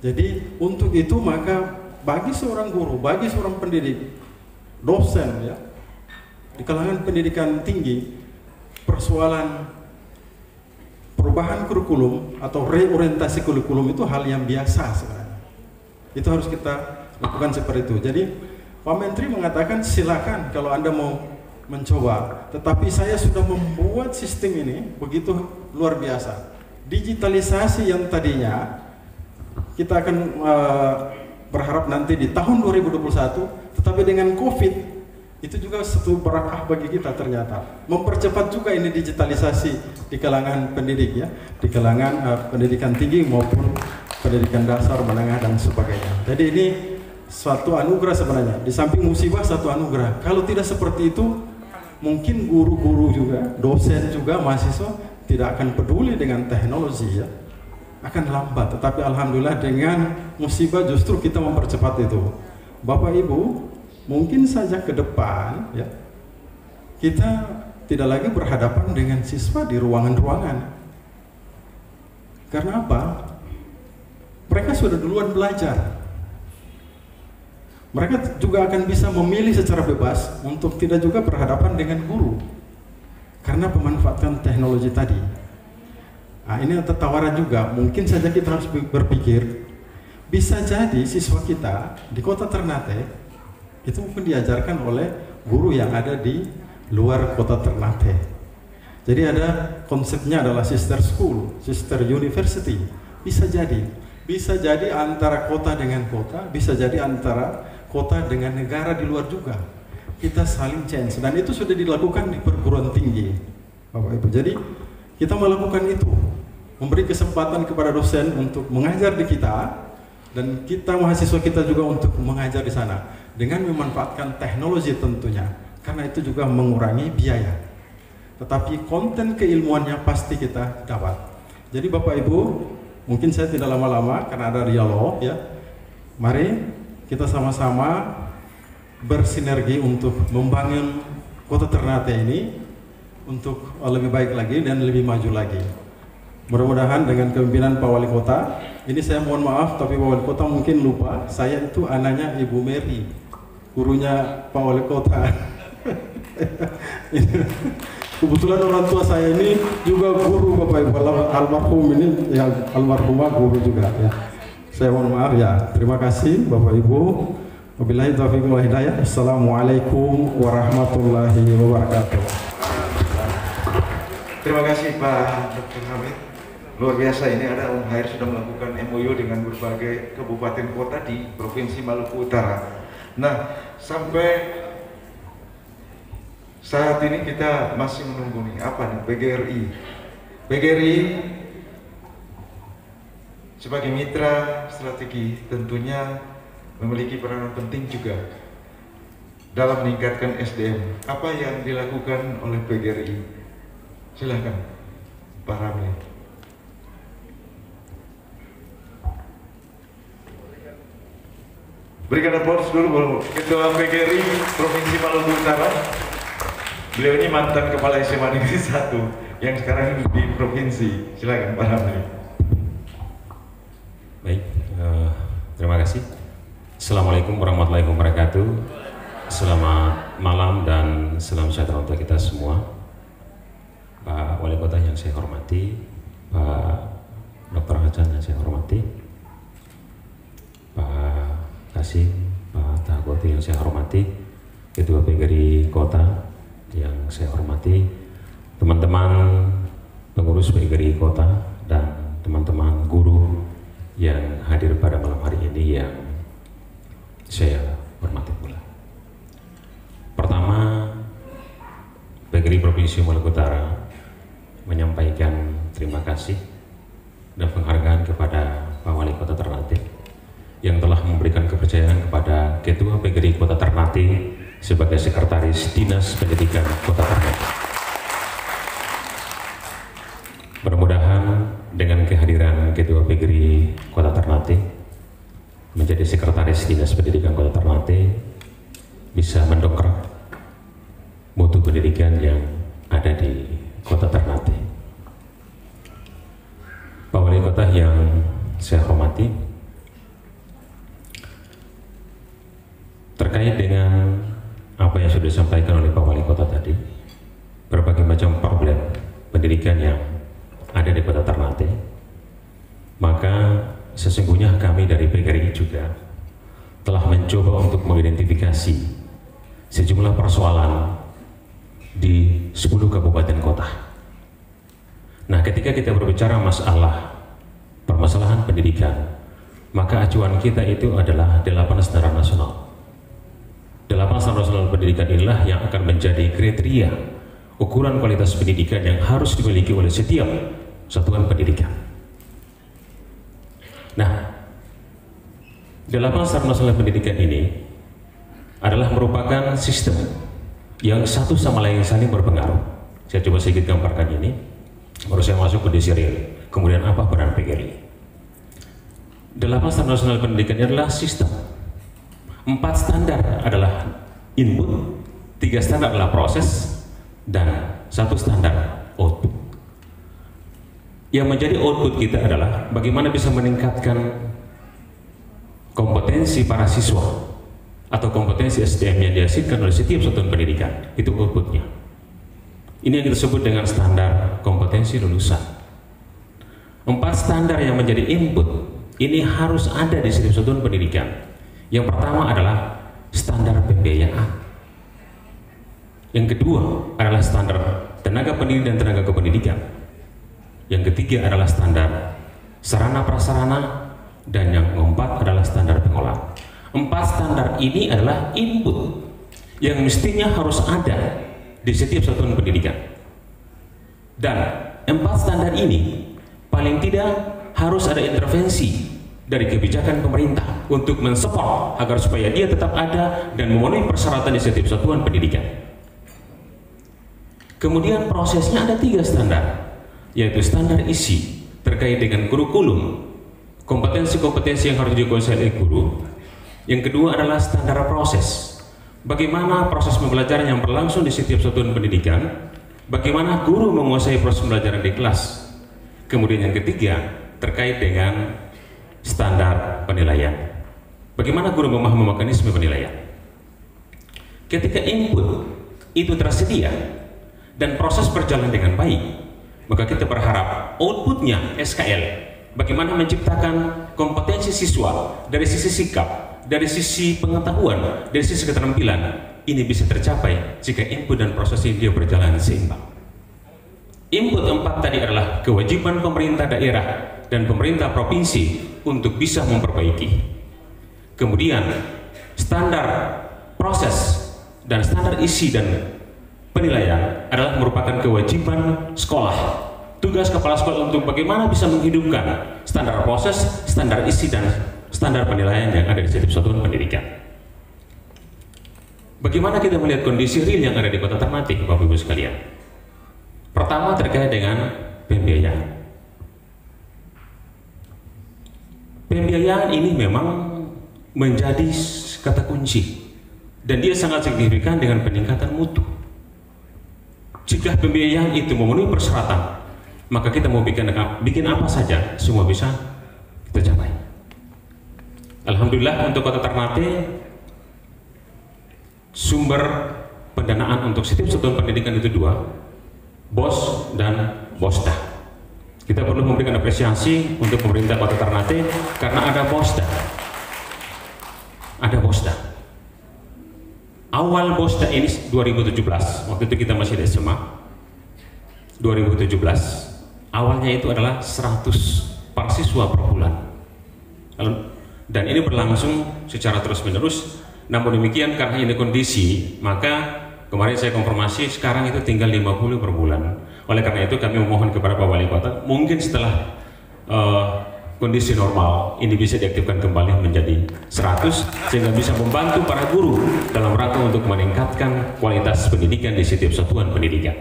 Jadi untuk itu maka bagi seorang guru, bagi seorang pendidik, dosen ya, di kalangan pendidikan tinggi, persoalan perubahan kurikulum atau reorientasi kurikulum itu hal yang biasa sebenarnya. Itu harus kita lakukan seperti itu. Jadi Pak Menteri mengatakan silakan kalau Anda mau mencoba, tetapi saya sudah membuat sistem ini begitu luar biasa. Digitalisasi yang tadinya kita akan berharap nanti di tahun 2021, tetapi dengan COVID itu juga satu berkah bagi kita ternyata. Mempercepat juga ini digitalisasi di kalangan pendidik ya, di kalangan pendidikan tinggi maupun pendidikan dasar, menengah dan sebagainya. Jadi ini suatu anugerah sebenarnya. Di samping musibah satu anugerah. Kalau tidak seperti itu, mungkin guru-guru juga, dosen juga, mahasiswa tidak akan peduli dengan teknologi ya, akan lambat. Tetapi alhamdulillah dengan musibah justru kita mempercepat itu. Bapak Ibu, mungkin saja ke depan ya, kita tidak lagi berhadapan dengan siswa di ruangan-ruangan. Karena apa? Mereka sudah duluan belajar. Mereka juga akan bisa memilih secara bebas untuk tidak juga berhadapan dengan guru karena pemanfaatan teknologi tadi. Nah, ini ada tawaran juga. Mungkin saja kita harus berpikir, bisa jadi siswa kita di kota Ternate itu mungkin diajarkan oleh guru yang ada di luar kota Ternate. Jadi ada konsepnya adalah sister school, sister university. Bisa jadi antara kota dengan kota, bisa jadi antara kota dengan negara di luar juga. Kita saling change, dan itu sudah dilakukan di perguruan tinggi, Bapak Ibu. Jadi kita melakukan itu, memberi kesempatan kepada dosen untuk mengajar di kita, dan kita mahasiswa kita juga untuk mengajar di sana dengan memanfaatkan teknologi tentunya, karena itu juga mengurangi biaya. Tetapi konten keilmuannya pasti kita dapat. Jadi Bapak Ibu, mungkin saya tidak lama-lama karena ada dialog ya. Mari kita sama-sama bersinergi untuk membangun kota Ternate ini untuk lebih baik lagi dan lebih maju lagi. Mudah-mudahan dengan kepemimpinan Pak Wali Kota, ini saya mohon maaf tapi Pak Wali Kota mungkin lupa, saya itu anaknya Ibu Mary, gurunya Pak Wali Kota. Kebetulan orang tua saya ini juga guru Bapak Ibu, almarhum ini ya, almarhumah guru juga ya. Saya mohon maaf ya. Terima kasih Bapak Ibu. Wabillahi taufiq wal hidayah. Assalamualaikum warahmatullahi wabarakatuh. Terima kasih Pak Dr. Hamid. Luar biasa, ini ada Om Hair sudah melakukan MOU dengan berbagai kabupaten kota di Provinsi Maluku Utara. Nah, sampai saat ini kita masih menunggu nih apa nih PGRI. PGRI sebagai mitra strategi tentunya memiliki peranan penting juga dalam meningkatkan SDM. Apa yang dilakukan oleh PGRI? Silahkan Pak Ramli. Berikan aplaus dulu Ketua PGRI Provinsi Maluku Utara. Beliau ini mantan Kepala SMA Negeri 1 yang sekarang di Provinsi. Silakan Pak Ramli. Baik, terima kasih. Assalamualaikum warahmatullahi wabarakatuh. Selamat malam dan salam sejahtera untuk kita semua. Pak Wali Kota yang saya hormati, Pak Dr. Hasan yang saya hormati, Pak Kasim, Pak Tahgoti yang saya hormati, Ketua PGRI Kota yang saya hormati, teman-teman pengurus PGRI Kota dan teman-teman guru yang hadir pada malam hari ini yang saya hormati pula. Pertama, PGRI Provinsi Maluku Utara menyampaikan terima kasih dan penghargaan kepada Pak Wali Kota Ternate yang telah memberikan kepercayaan kepada Ketua PGRI Kota Ternate sebagai Sekretaris Dinas Pendidikan Kota Ternate. Mudah-mudahan dengan kehadiran Ketua PGRI Kota Ternate menjadi Sekretaris Dinas Pendidikan Kota Ternate bisa mendongkrak mutu pendidikan yang ada di Kota Ternate. Pak Wali Kota yang saya hormati, terkait dengan apa yang sudah disampaikan oleh Pak Wali Kota tadi, berbagai macam problem pendidikan yang ada di Kota Ternate, maka sesungguhnya kami dari PGRI juga telah mencoba untuk mengidentifikasi sejumlah persoalan di 10 kabupaten kota. Nah, ketika kita berbicara masalah permasalahan pendidikan, maka acuan kita itu adalah 8 standar nasional. 8 standar nasional pendidikan inilah yang akan menjadi kriteria ukuran kualitas pendidikan yang harus dimiliki oleh setiap satuan pendidikan. Nah, 8 standar nasional pendidikan ini adalah merupakan sistem yang satu sama lain saling berpengaruh. Saya coba sedikit gambarkan ini, baru saya masuk ke kondisi real. Kemudian apa peran PGRI? 8 standar nasional pendidikan ini adalah sistem. 4 standar adalah input, 3 standar adalah proses, dan 1 standar output. Yang menjadi output kita adalah bagaimana bisa meningkatkan kompetensi para siswa atau kompetensi SDM yang dihasilkan oleh setiap satuan pendidikan. Itu outputnya. Ini yang kita sebut dengan standar kompetensi lulusan. 4 standar yang menjadi input ini harus ada di setiap satuan pendidikan. Yang pertama adalah standar pembiayaan. Yang kedua adalah standar tenaga pendidik dan tenaga kependidikan. Yang ketiga adalah standar sarana prasarana, dan yang keempat adalah standar pengolahan. 4 standar ini adalah input yang mestinya harus ada di setiap satuan pendidikan. Dan 4 standar ini paling tidak harus ada intervensi dari kebijakan pemerintah untuk mensupport agar supaya dia tetap ada dan memenuhi persyaratan di setiap satuan pendidikan. Kemudian prosesnya ada 3 standar, yaitu standar isi terkait dengan kurikulum, kompetensi-kompetensi yang harus dikuasai oleh guru. Yang kedua adalah standar proses, bagaimana proses pembelajaran yang berlangsung di setiap satuan pendidikan, bagaimana guru menguasai proses pembelajaran di kelas. Kemudian yang ketiga terkait dengan standar penilaian, bagaimana guru memahami mekanisme penilaian. Ketika input itu tersedia dan proses berjalan dengan baik, maka kita berharap outputnya SKL, bagaimana menciptakan kompetensi siswa dari sisi sikap, dari sisi pengetahuan, dari sisi keterampilan, ini bisa tercapai jika input dan proses ini dia berjalan seimbang. Input 4 tadi adalah kewajiban pemerintah daerah dan pemerintah provinsi untuk bisa memperbaiki. Kemudian standar proses dan standar isi dan penilaian adalah merupakan kewajiban sekolah. Tugas kepala sekolah untuk bagaimana bisa menghidupkan standar proses, standar isi, dan standar penilaian yang ada di setiap satuan pendidikan. Bagaimana kita melihat kondisi real yang ada di Kota Ternate, Bapak Ibu sekalian? Pertama terkait dengan pembiayaan. Pembiayaan ini memang menjadi kata kunci dan dia sangat signifikan dengan peningkatan mutu. Jika pembiayaan itu memenuhi persyaratan, maka kita mau bikin apa saja semua bisa kita capai. Alhamdulillah untuk Kota Ternate sumber pendanaan untuk setiap satuan pendidikan itu dua, BOS dan BOSDA. Kita perlu memberikan apresiasi untuk pemerintah Kota Ternate karena ada BOSDA. Ada BOSDA. Awal BOSDA ini 2017, waktu itu kita masih di SMA. 2017, awalnya itu adalah 100 per siswa per bulan. Dan ini berlangsung secara terus-menerus. Namun demikian karena ini kondisi, maka kemarin saya konfirmasi sekarang itu tinggal 50 per bulan. Oleh karena itu kami memohon kepada Pak Wali Kota, mungkin setelah kondisi normal ini bisa diaktifkan kembali menjadi 100 sehingga bisa membantu para guru dalam rangka untuk meningkatkan kualitas pendidikan di setiap satuan pendidikan.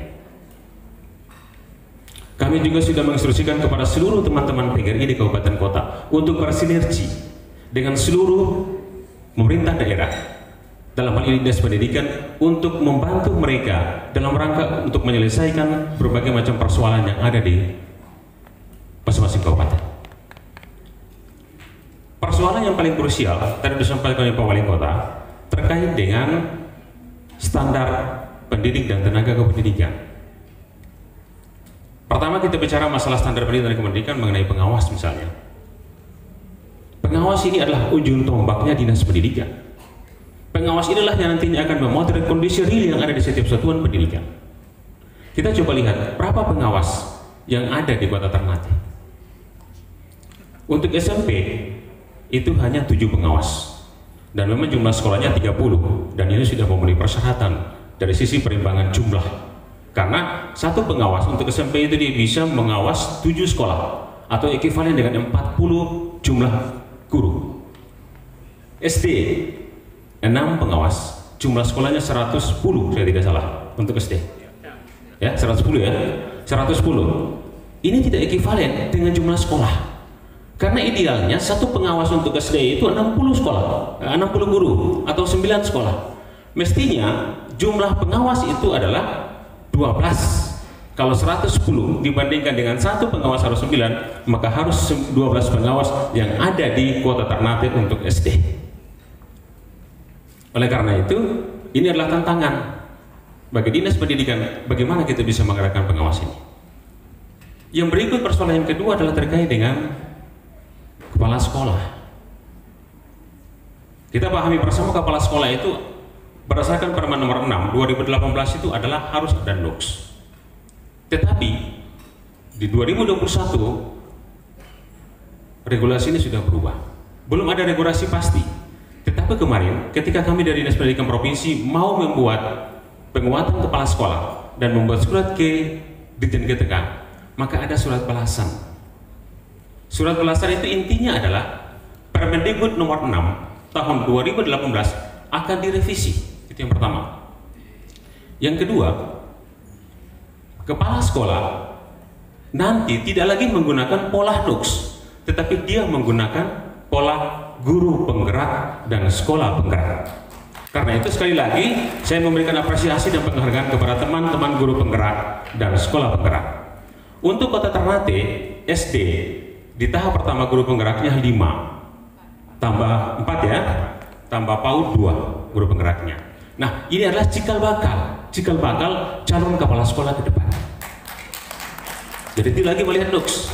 Kami juga sudah menginstruksikan kepada seluruh teman-teman PGRI di kabupaten kota untuk bersinergi dengan seluruh pemerintah daerah dalam hal ini Dinas Pendidikan untuk membantu mereka dalam rangka untuk menyelesaikan berbagai macam persoalan yang ada di masing-masing kabupaten. Persoalan yang paling krusial tadi disampaikan oleh Pak Wali Kota terkait dengan standar pendidik dan tenaga kependidikan. Pertama kita bicara masalah standar pendidik dan kependidikan mengenai pengawas misalnya. Pengawas ini adalah ujung tombaknya Dinas Pendidikan. Pengawas inilah yang nantinya akan memotret kondisi real yang ada di setiap satuan pendidikan. Kita coba lihat berapa pengawas yang ada di Kota Ternate. Untuk SMP itu hanya 7 pengawas dan memang jumlah sekolahnya 30 dan ini sudah memenuhi persyaratan dari sisi perimbangan jumlah. Karena satu pengawas untuk SMP itu dia bisa mengawas 7 sekolah atau ekivalen dengan 40 jumlah guru. SD 6 pengawas, jumlah sekolahnya 110 saya tidak salah untuk SD. Ya, 110 ya. 110. Ini tidak ekivalen dengan jumlah sekolah. Karena idealnya satu pengawas untuk SD itu 60 sekolah, 60 guru atau 9 sekolah. Mestinya jumlah pengawas itu adalah 12. Kalau 110 dibandingkan dengan satu pengawas harus 9, maka harus 12 pengawas yang ada di Kota Ternate untuk SD. Oleh karena itu, ini adalah tantangan bagi Dinas Pendidikan, bagaimana kita bisa menggerakkan pengawas ini. Yang berikut persoalan yang kedua adalah terkait dengan kepala sekolah. Kita pahami bersama kepala sekolah itu berdasarkan Permen nomor 6 2018 itu adalah harus ada NUKS. Tetapi di 2021 regulasi ini sudah berubah. Belum ada regulasi pasti. Tetapi kemarin ketika kami dari Dinas Pendidikan Provinsi mau membuat penguatan kepala sekolah dan membuat surat ke Ditjen GTK, maka ada surat balasan. Surat balasan itu intinya adalah Permendikbud nomor 6 tahun 2018 akan direvisi. Itu yang pertama. Yang kedua, kepala sekolah nanti tidak lagi menggunakan pola NUKS, tetapi dia menggunakan pola guru penggerak dan sekolah penggerak. Karena itu sekali lagi saya memberikan apresiasi dan penghargaan kepada teman-teman guru penggerak dan sekolah penggerak. Untuk Kota Ternate SD di tahap pertama guru penggeraknya 5 tambah 4 ya, tambah PAUD 2 guru penggeraknya. Nah ini adalah cikal bakal calon kepala sekolah ke depan. Jadi tidak lagi melihat NUKS.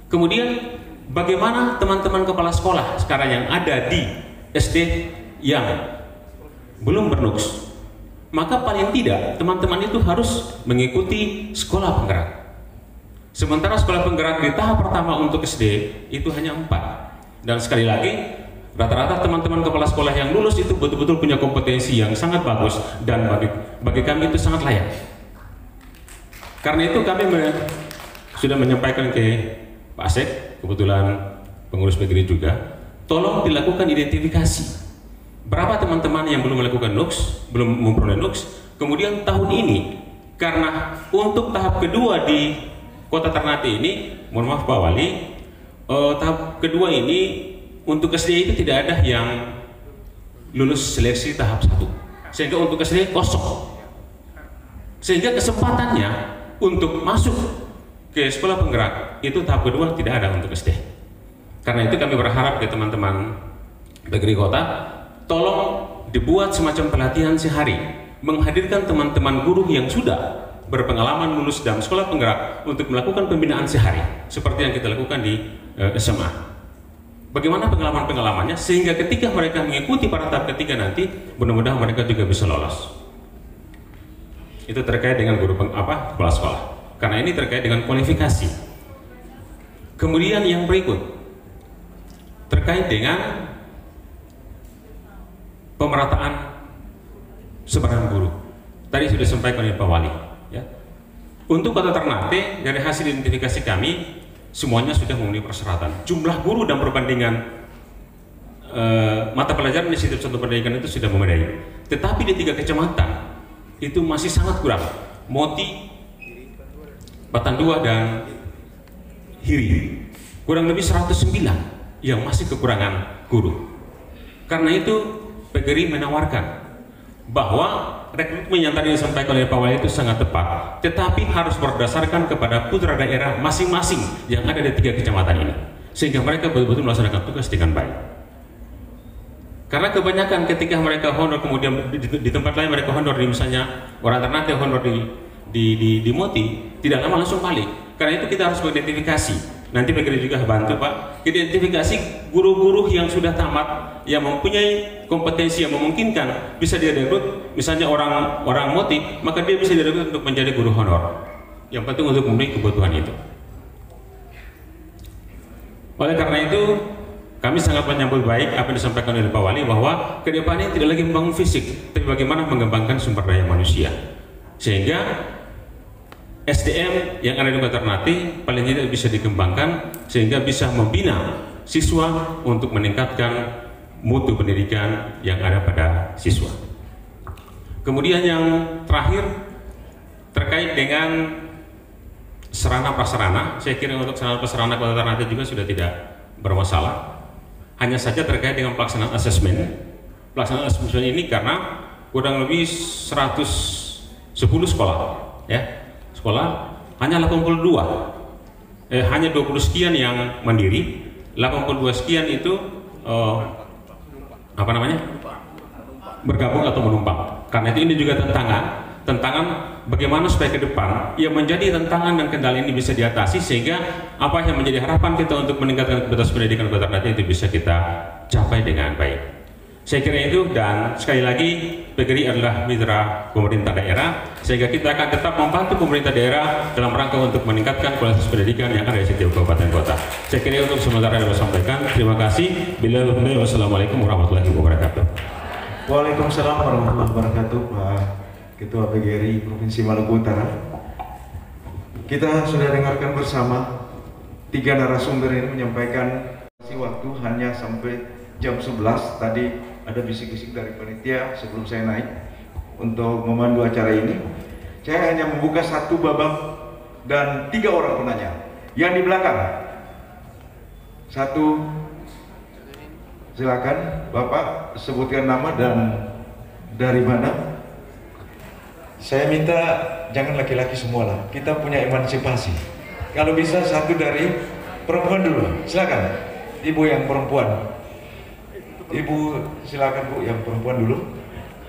Kemudian bagaimana teman-teman kepala sekolah sekarang yang ada di SD yang belum ber-NUKS? Maka paling tidak teman-teman itu harus mengikuti sekolah penggerak. Sementara sekolah penggerak di tahap pertama untuk SD itu hanya 4. Dan sekali lagi rata-rata teman-teman kepala sekolah yang lulus itu betul-betul punya kompetensi yang sangat bagus dan bagi kami itu sangat layak. Karena itu kami sudah menyampaikan ke Pak Asek, kebetulan pengurus PGRI juga, tolong dilakukan identifikasi berapa teman-teman yang belum melakukan NUKS, belum memperoleh NUKS. Kemudian tahun ini karena untuk tahap kedua di Kota Ternate ini, mohon maaf Pak Wali, tahap kedua ini untuk SD itu tidak ada yang lulus seleksi tahap 1, sehingga untuk SD kosong, sehingga kesempatannya untuk masuk ke sekolah penggerak itu tahap kedua tidak ada untuk SD. Karena itu kami berharap ke teman-teman PGRI Kota, tolong dibuat semacam pelatihan sehari, menghadirkan teman-teman guru yang sudah berpengalaman lulus dalam sekolah penggerak untuk melakukan pembinaan sehari, seperti yang kita lakukan di SMA. Bagaimana pengalaman-pengalamannya, sehingga ketika mereka mengikuti pada tahap ketiga nanti, mudah-mudahan mereka juga bisa lolos. Itu terkait dengan guru kepala sekolah, karena ini terkait dengan kualifikasi. Kemudian yang berikut terkait dengan pemerataan sebaran guru. Tadi sudah disampaikan oleh Pak Wali. Ya. Untuk Kota Ternate, dari hasil identifikasi kami, semuanya sudah memenuhi persyaratan. Jumlah guru dan perbandingan mata pelajaran di situ contoh pendidikan itu sudah memadai. Tetapi di 3 kecamatan itu masih sangat kurang. Moti, Batan 2 dan Hiri. Kurang lebih 109 yang masih kekurangan guru. Karena itu PGRI menawarkan bahwa rekrutmen yang tadi disampaikan oleh Pak Wali itu sangat tepat, tetapi harus berdasarkan kepada putra daerah masing-masing yang ada di 3 kecamatan ini, sehingga mereka betul-betul melaksanakan tugas dengan baik. Karena kebanyakan ketika mereka honor, kemudian di tempat lain mereka honor, di misalnya orang Ternate honor di Moti, tidak lama langsung balik. Karena itu kita harus mengidentifikasi. Nanti PGRI juga bantu Pak, identifikasi guru-guru yang sudah tamat, yang mempunyai kompetensi yang memungkinkan bisa direkrut. Misalnya orang Moti, maka dia bisa direkrut untuk menjadi guru honor. Yang penting untuk memenuhi kebutuhan itu. Oleh karena itu, kami sangat menyambut baik apa yang disampaikan oleh Pak Wali, bahwa ke depan ini tidak lagi membangun fisik, tapi bagaimana mengembangkan sumber daya manusia, sehingga SDM yang ada di Kota Ternate paling tidak bisa dikembangkan, sehingga bisa membina siswa untuk meningkatkan mutu pendidikan yang ada pada siswa. Kemudian yang terakhir terkait dengan sarana prasarana, saya kira untuk sarana prasarana Kota Ternate juga sudah tidak bermasalah. Hanya saja terkait dengan pelaksanaan asesmen. Pelaksanaan asesmen ini karena kurang lebih 110 sekolah, ya. Sekolah hanya 82, hanya 20 sekian yang mandiri, 82 sekian itu bergabung atau menumpang. Karena itu ini juga tantangan bagaimana supaya ke depan yang menjadi tantangan dan kendala ini bisa diatasi, sehingga apa yang menjadi harapan kita untuk meningkatkan kualitas pendidikan Kota Ternate itu bisa kita capai dengan baik. Saya kira itu, dan sekali lagi PGRI adalah mitra pemerintah daerah, sehingga kita akan tetap membantu pemerintah daerah dalam rangka untuk meningkatkan kualitas pendidikan yang ada di setiap kabupaten kota. Saya kira untuk sementara yang saya sampaikan. Terima kasih. Wassalamualaikum warahmatullahi wabarakatuh. Waalaikumsalam warahmatullahi wabarakatuh, Pak Ketua PGRI Provinsi Maluku Utara. Kita sudah dengarkan bersama 3 narasumber ini menyampaikan waktu hanya sampai jam 11. Tadi ada bisik-bisik dari panitia sebelum saya naik untuk memandu acara ini. Saya hanya membuka 1 babak dan 3 orang penanya. Yang di belakang, 1, silakan Bapak sebutkan nama dan dari mana. Saya minta jangan laki-laki semua lah, kita punya emansipasi. Kalau bisa 1 dari perempuan dulu, silakan. Ibu yang perempuan. Ibu silakan Bu, yang perempuan dulu,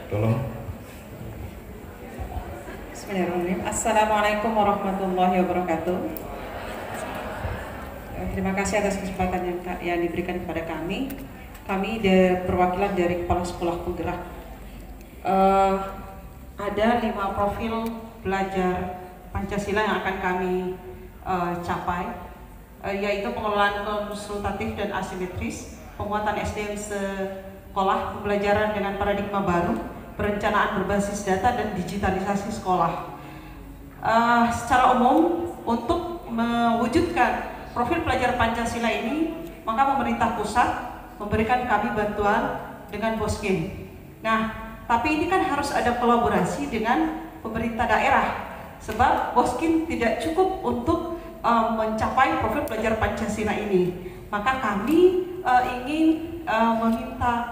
tolong. Bismillahirrahmanirrahim. Assalamualaikum warahmatullahi wabarakatuh. Terima kasih atas kesempatan yang diberikan kepada kami. Kami perwakilan dari Kepala Sekolah Penggerak. Ada 5 profil belajar Pancasila yang akan kami capai, yaitu pengelolaan konsultatif dan asimetris, penguatan SDM sekolah, pembelajaran dengan paradigma baru, perencanaan berbasis data, dan digitalisasi sekolah. Secara umum, untuk mewujudkan profil pelajar Pancasila ini, maka pemerintah pusat memberikan kami bantuan dengan Boskin. Nah, tapi ini kan harus ada kolaborasi dengan pemerintah daerah, sebab Boskin tidak cukup untuk mencapai profil pelajar Pancasila ini. Maka kami ingin meminta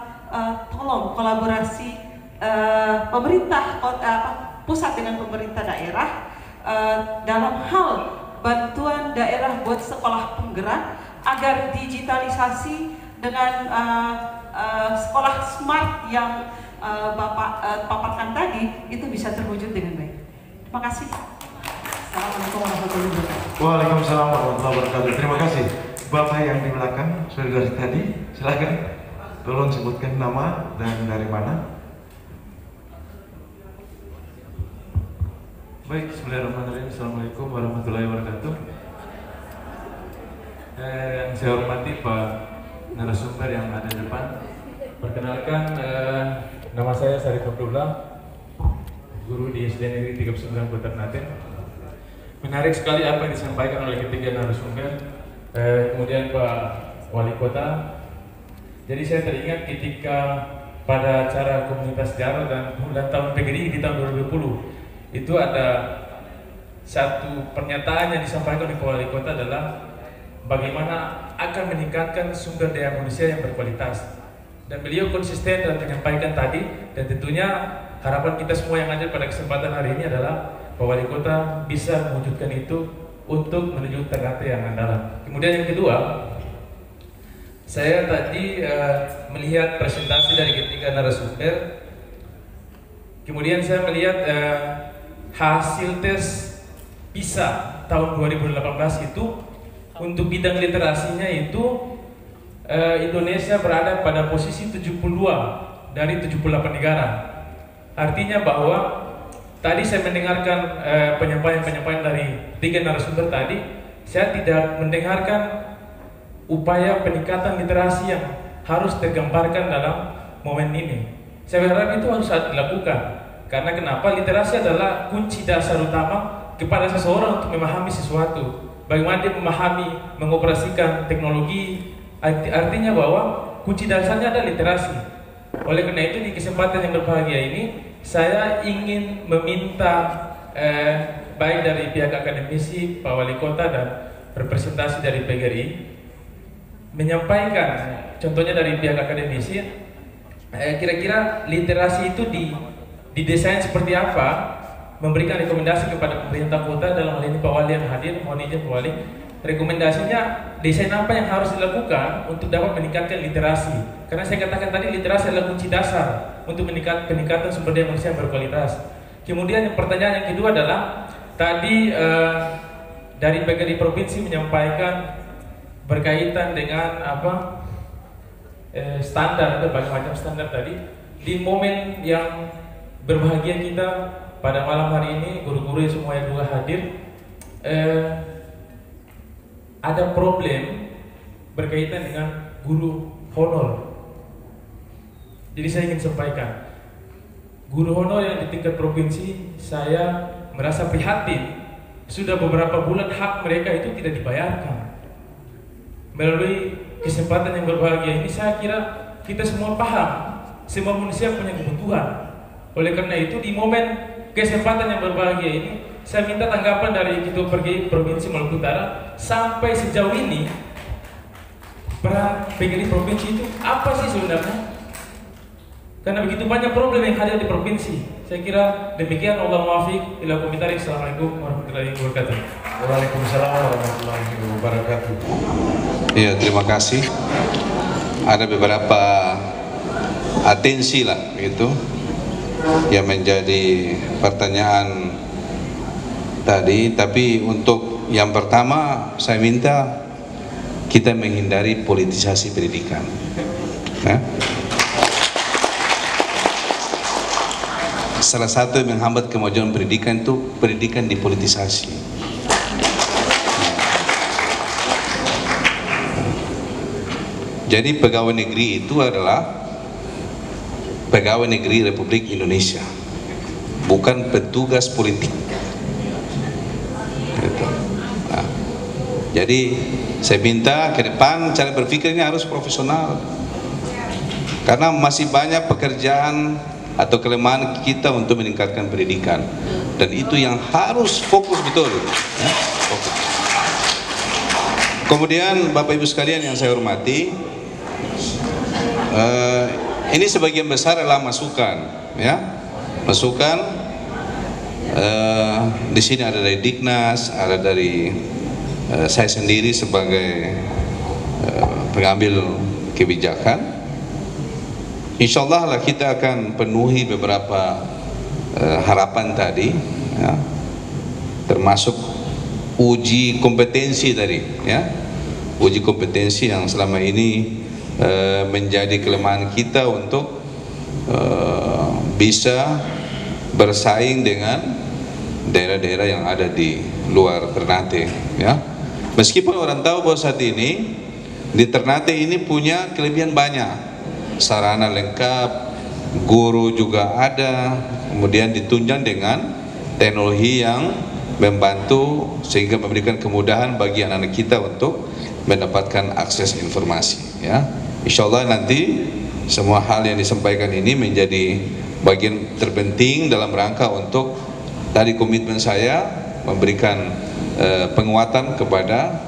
tolong kolaborasi pemerintah pusat dengan pemerintah daerah dalam hal bantuan daerah buat sekolah penggerak agar digitalisasi dengan sekolah smart yang Bapak paparkan tadi itu bisa terwujud dengan baik. Terima kasih. Assalamualaikum warahmatullahi wabarakatuh. Waalaikumsalam warahmatullahi wabarakatuh. Terima kasih. Bapak yang di belakang sudah dari tadi, silakan. Tolong sebutkan nama dan dari mana. Baik, bismillahirrahmanirrahim. Assalamualaikum warahmatullahi wabarakatuh. Yang saya hormati Pak narasumber yang ada di depan. Perkenalkan, nama saya Syarif Abdullah, guru di SD Negeri 39 Kota Ternate. Menarik sekali apa yang disampaikan oleh ketiga narasumber, kemudian Pak Wali Kota. Jadi saya teringat ketika pada acara komunitas sejarah dan ulang tahun PGRI di tahun 2020, itu ada satu pernyataan yang disampaikan oleh Pak Wali Kota adalah bagaimana akan meningkatkan sumber daya manusia yang berkualitas. Dan beliau konsisten dalam menyampaikan tadi, dan tentunya harapan kita semua yang hadir pada kesempatan hari ini adalah Pak Wali Kota bisa mewujudkan itu untuk menuju Ternate yang andalan. Kemudian yang kedua, saya tadi melihat presentasi dari ketiga narasumber. Kemudian saya melihat hasil tes PISA tahun 2018 itu untuk bidang literasinya itu Indonesia berada pada posisi 72 dari 78 negara. Artinya bahwa tadi saya mendengarkan penyampaian dari tiga narasumber tadi, saya tidak mendengarkan upaya peningkatan literasi yang harus tergambarkan dalam momen ini. Saya berharap itu harus dilakukan. Karena kenapa? Literasi adalah kunci dasar utama kepada seseorang untuk memahami sesuatu. Bagaimana dia memahami, mengoperasikan teknologi, artinya bahwa kunci dasarnya adalah literasi. Oleh karena itu di kesempatan yang berbahagia ini, saya ingin meminta baik dari pihak akademisi, Pak Wali Kota dan representasi dari PGRI menyampaikan, contohnya dari pihak akademisi, kira-kira literasi itu didesain seperti apa, memberikan rekomendasi kepada pemerintah kota, dalam hal ini Pak Wali yang hadir, mohon izin Pak Wali, rekomendasinya desain apa yang harus dilakukan untuk dapat meningkatkan literasi. Karena saya katakan tadi literasi adalah kunci dasar untuk peningkatan sumber daya manusia yang berkualitas. Kemudian pertanyaan yang kedua adalah tadi dari PGRI provinsi menyampaikan berkaitan dengan standar, ada banyak macam standar tadi. Di momen yang berbahagia kita pada malam hari ini, guru-guru semua yang juga hadir, ada problem berkaitan dengan guru honor. Jadi saya ingin sampaikan, guru honor yang di tingkat provinsi, saya merasa prihatin. Sudah beberapa bulan hak mereka itu tidak dibayarkan. Melalui kesempatan yang berbahagia ini, saya kira kita semua paham, semua manusia punya kebutuhan. Oleh karena itu, di momen kesempatan yang berbahagia ini, saya minta tanggapan dari Ketua PGRI Provinsi Maluku Utara, sampai sejauh ini peran PGRI Provinsi itu apa sih sebenarnya? Karena begitu banyak problem yang hadir di provinsi. Saya kira demikian. Allah muwaffiq ila aqwamit thariq. Assalamualaikum warahmatullahi wabarakatuh. Waalaikumsalam warahmatullahi wabarakatuh. Iya, terima kasih. Ada beberapa atensi lah gitu yang menjadi pertanyaan tadi, tapi untuk yang pertama saya minta kita menghindari politisasi pendidikan. Salah satu yang menghambat kemajuan pendidikan itu pendidikan dipolitisasi. Jadi pegawai negeri itu adalah pegawai negeri Republik Indonesia, bukan petugas politik. Nah, jadi saya minta ke depan cara berpikirnya harus profesional, karena masih banyak pekerjaan atau kelemahan kita untuk meningkatkan pendidikan, dan itu yang harus fokus betul. Fokus. Kemudian Bapak Ibu sekalian yang saya hormati, ini sebagian besar adalah masukan, ya, masukan. Di sini ada dari Dignas, ada dari saya sendiri sebagai pengambil kebijakan. Insyaallah lah kita akan penuhi beberapa harapan tadi, ya, termasuk uji kompetensi tadi, ya, uji kompetensi yang selama ini menjadi kelemahan kita untuk bisa bersaing dengan daerah-daerah yang ada di luar Ternate, ya. Meskipun orang tahu bahwa saat ini di Ternate ini punya kelebihan banyak, sarana lengkap, guru juga ada, kemudian ditunjang dengan teknologi yang membantu sehingga memberikan kemudahan bagi anak-anak kita untuk mendapatkan akses informasi, ya. Insyaallah nanti semua hal yang disampaikan ini menjadi bagian terpenting dalam rangka untuk tadi komitmen saya memberikan penguatan kepada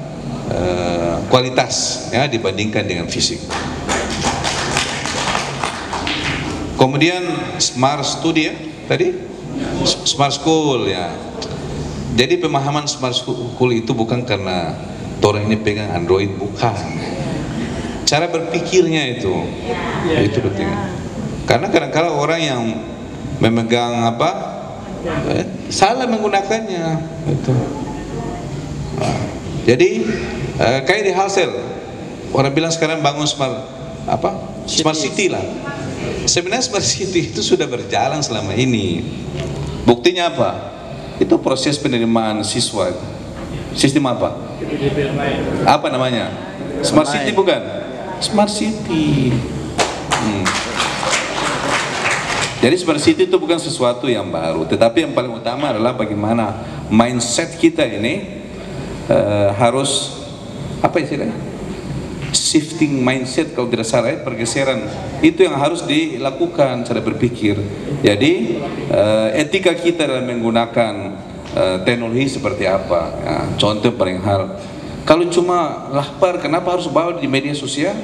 kualitas, ya, dibandingkan dengan fisik. Kemudian smart study, ya, tadi smart school, ya. Jadi pemahaman smart school itu bukan karena orang ini pegang Android, bukan. Cara berpikirnya itu penting. Karena kadang-kadang orang yang memegang salah menggunakannya itu. Jadi kayak di Halsel, orang bilang sekarang bangun smart city lah. Sebenarnya smart city itu sudah berjalan selama ini. Buktinya apa? Itu proses penerimaan siswa. Sistem apa? Apa namanya? Smart city bukan? Smart city. Jadi smart city itu bukan sesuatu yang baru, tetapi yang paling utama adalah bagaimana mindset kita ini harus istilahnya? Shifting mindset, kalau tidak salah, pergeseran itu yang harus dilakukan cara berpikir. Jadi etika kita dalam menggunakan teknologi seperti apa, ya, contoh paling hal, kalau cuma lapar kenapa harus bawa di media sosial?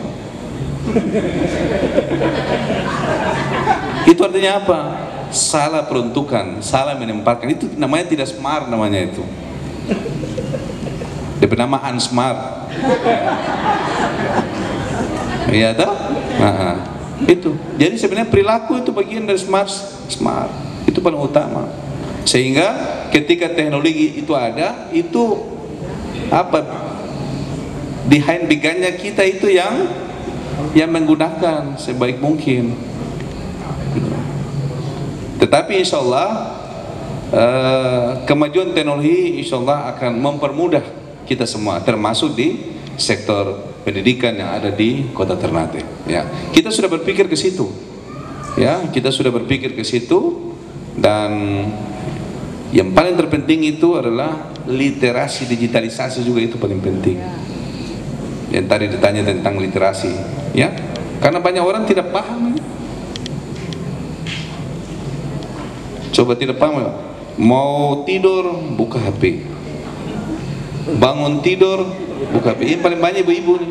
Itu artinya apa? Salah peruntukan, salah menempatkan, itu namanya tidak smart, namanya itu. Dia bernama unsmart. Iya toh? Itu. Jadi sebenarnya perilaku itu bagian dari smart. Itu paling utama. Sehingga ketika teknologi itu ada, itu behind begannya kita itu yang menggunakan sebaik mungkin. Tetapi insya Allah kemajuan teknologi insya Allah akan mempermudah kita semua, termasuk di sektor pendidikan yang ada di Kota Ternate. Ya, kita sudah berpikir ke situ. Ya, kita sudah berpikir ke situ, dan yang paling terpenting itu adalah literasi, digitalisasi juga itu paling penting. Yang tadi ditanya tentang literasi, ya, karena banyak orang tidak paham. Coba tidak paham, mau tidur buka HP, bangun tidur buka HP. Ini paling banyak ibu-ibu nih.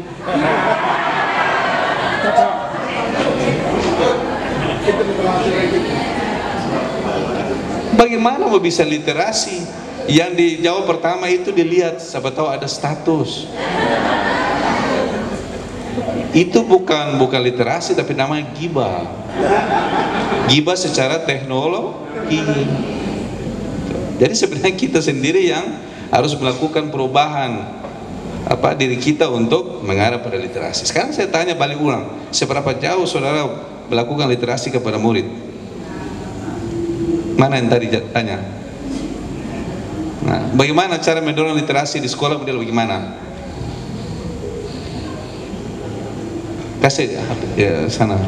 Bagaimana mau bisa literasi? Yang dijawab pertama itu dilihat, siapa tahu ada status. Itu bukan literasi, tapi namanya gibah. Gibah secara teknologi. Jadi sebenarnya kita sendiri yang harus melakukan perubahan diri kita untuk mengarah pada literasi. Sekarang saya tanya balik ulang, seberapa jauh saudara melakukan literasi kepada murid? Mana yang tadi tanya? Nah, bagaimana cara mendorong literasi di sekolah model bagaimana? Kasih ya sana.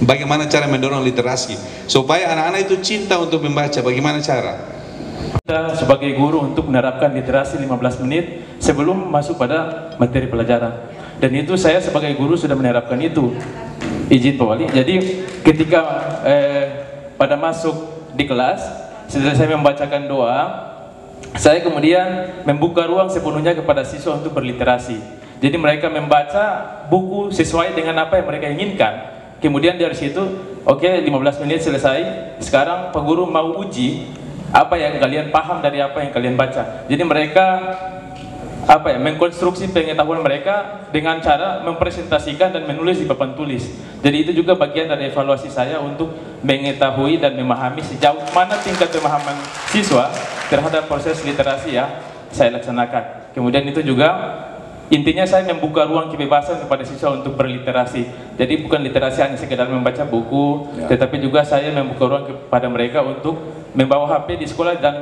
Bagaimana cara mendorong literasi supaya anak-anak itu cinta untuk membaca? Bagaimana cara? Kita sebagai guru untuk menerapkan literasi 15 menit sebelum masuk pada materi pelajaran. Dan itu saya sebagai guru sudah menerapkan itu. Izin Pak Wali. Jadi ketika pada masuk di kelas, setelah saya membacakan doa, saya kemudian membuka ruang sepenuhnya kepada siswa untuk berliterasi. Jadi mereka membaca buku sesuai dengan apa yang mereka inginkan. Kemudian dari situ, oke, 15 menit selesai. Sekarang Pak Guru mau uji apa yang kalian paham dari apa yang kalian baca. Jadi mereka mengkonstruksi pengetahuan mereka dengan cara mempresentasikan dan menulis di papan tulis. Jadi itu juga bagian dari evaluasi saya untuk mengetahui dan memahami sejauh mana tingkat pemahaman siswa terhadap proses literasi yang saya laksanakan. Kemudian itu juga intinya saya membuka ruang kebebasan kepada siswa untuk berliterasi. Jadi bukan literasi hanya sekedar membaca buku, tetapi juga saya membuka ruang kepada mereka untuk membawa HP di sekolah dan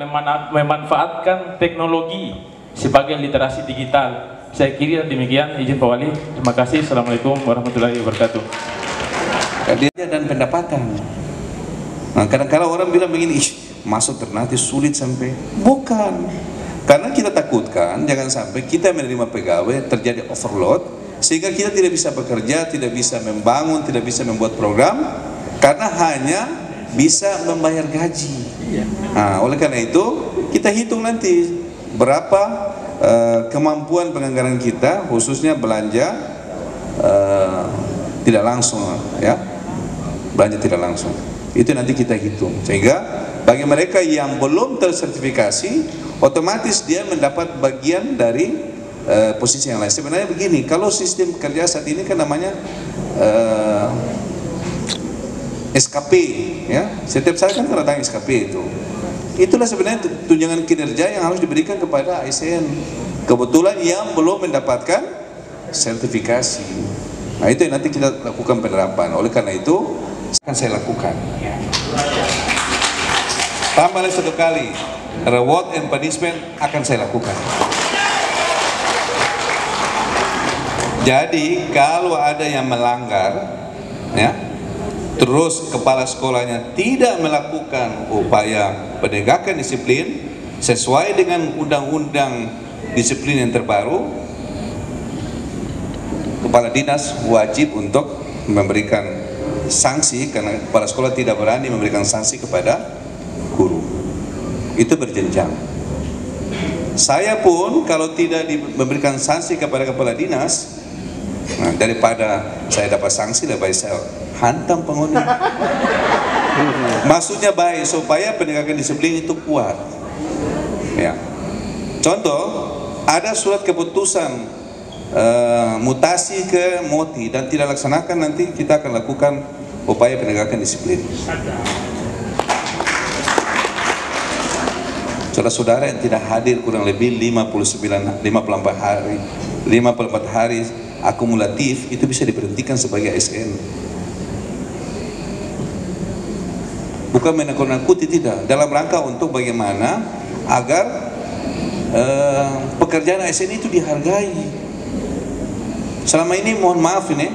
memanfaatkan teknologi sebagai literasi digital. Saya kira demikian, izin Pak Wali. Terima kasih. Assalamualaikum warahmatullahi wabarakatuh. Dan pendapatan. Nah, kadang-kadang orang bilang begini, masuk Ternate sulit sampai. Bukan. Karena kita takutkan jangan sampai kita menerima pegawai terjadi overload sehingga kita tidak bisa bekerja, tidak bisa membangun, tidak bisa membuat program karena hanya bisa membayar gaji. Nah, oleh karena itu kita hitung nanti berapa kemampuan penganggaran kita, khususnya belanja tidak langsung, ya, belanja tidak langsung. Itu nanti kita hitung. Sehingga bagi mereka yang belum tersertifikasi, otomatis dia mendapat bagian dari posisi yang lain. Sebenarnya begini, kalau sistem kerja saat ini kan namanya SKP, ya. Setiap saat kan datang SKP itu. Itulah sebenarnya tunjangan kinerja yang harus diberikan kepada ASN. Kebetulan yang belum mendapatkan sertifikasi. Nah, itu yang nanti kita lakukan penerapan. Oleh karena itu akan saya lakukan. Tambah lagi satu kali, reward and punishment akan saya lakukan. Jadi kalau ada yang melanggar, ya, terus kepala sekolahnya tidak melakukan upaya penegakan disiplin sesuai dengan undang-undang disiplin yang terbaru, kepala dinas wajib untuk memberikan sanksi karena kepala sekolah tidak berani memberikan sanksi kepada guru. Itu berjenjang. Saya pun kalau tidak memberikan sanksi kepada kepala dinas, nah, daripada saya dapat sanksi, lebih baik saya hantam penghuni. Maksudnya baik supaya penegakan disiplin itu kuat. Ya. Contoh, ada surat keputusan mutasi ke MOTI dan tidak laksanakan, nanti kita akan lakukan upaya penegakan disiplin. Saudara-saudara yang tidak hadir kurang lebih 54 hari akumulatif itu bisa diberhentikan sebagai ASN. Bukan menakut-nakuti, tidak. Dalam rangka untuk bagaimana agar pekerjaan ASN itu dihargai. Selama ini mohon maaf ini,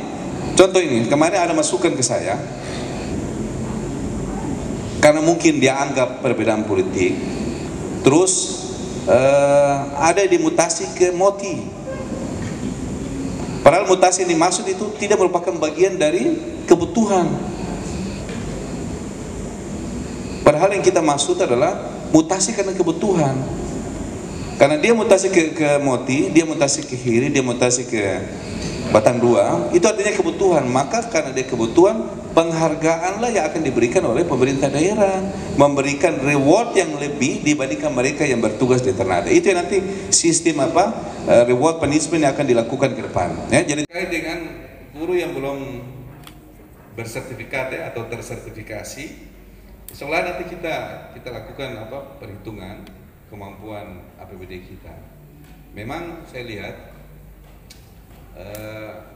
contoh ini, kemarin ada masukan ke saya, karena mungkin dia anggap perbedaan politik, terus ada dimutasi ke MOTI. Padahal mutasi yang dimaksud itu tidak merupakan bagian dari kebutuhan. Padahal yang kita maksud adalah mutasi karena kebutuhan. Karena dia mutasi ke MOTI, dia mutasi ke HIRI, dia mutasi ke Batan 2, itu artinya kebutuhan. Maka karena dia kebutuhan, penghargaanlah yang akan diberikan oleh pemerintah daerah, memberikan reward yang lebih dibandingkan mereka yang bertugas di Ternate. Itu yang nanti sistem reward punishment yang akan dilakukan ke depan. Ya, jadi terkait dengan guru yang belum bersertifikat, ya, atau tersertifikasi, setelah nanti kita lakukan perhitungan kemampuan APBD kita. Memang saya lihat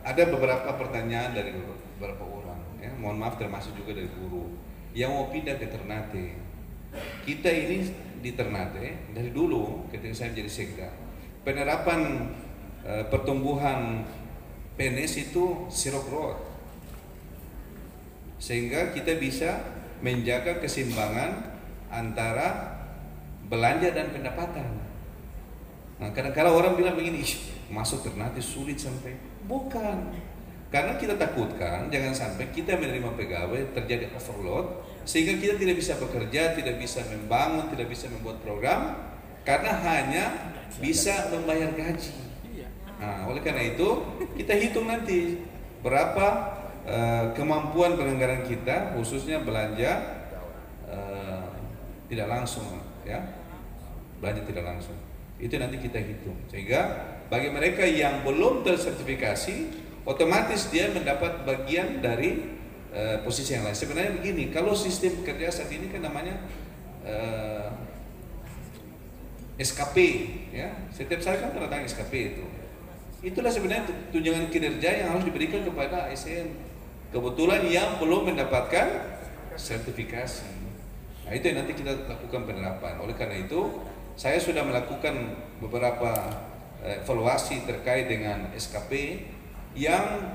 ada beberapa pertanyaan dari beberapa orang, ya, mohon maaf termasuk juga dari guru yang mau pindah ke Ternate. Kita ini di Ternate dari dulu ketika saya menjadi sekda, penerapan pertumbuhan PNS itu zero growth, sehingga kita bisa menjaga keseimbangan antara belanja dan pendapatan. Nah, kadang-kadang orang bilang begini, masuk Ternate sulit sampai. Bukan. Karena kita takutkan jangan sampai kita menerima pegawai terjadi overload sehingga kita tidak bisa bekerja, tidak bisa membangun, tidak bisa membuat program karena hanya bisa membayar gaji. Nah, oleh karena itu kita hitung nanti berapa kemampuan penganggaran kita, khususnya belanja tidak langsung, ya, belanja tidak langsung. Itu nanti kita hitung. Sehingga bagi mereka yang belum tersertifikasi, otomatis dia mendapat bagian dari posisi yang lain. Sebenarnya begini, kalau sistem kerja saat ini kan namanya SKP, ya. Setiap saya kan tanda tangan SKP itu. Itulah sebenarnya tunjangan kinerja yang harus diberikan kepada ASN. Kebetulan yang belum mendapatkan sertifikasi. Nah, itu yang nanti kita lakukan penerapan. Oleh karena itu, saya sudah melakukan beberapa evaluasi terkait dengan SKP yang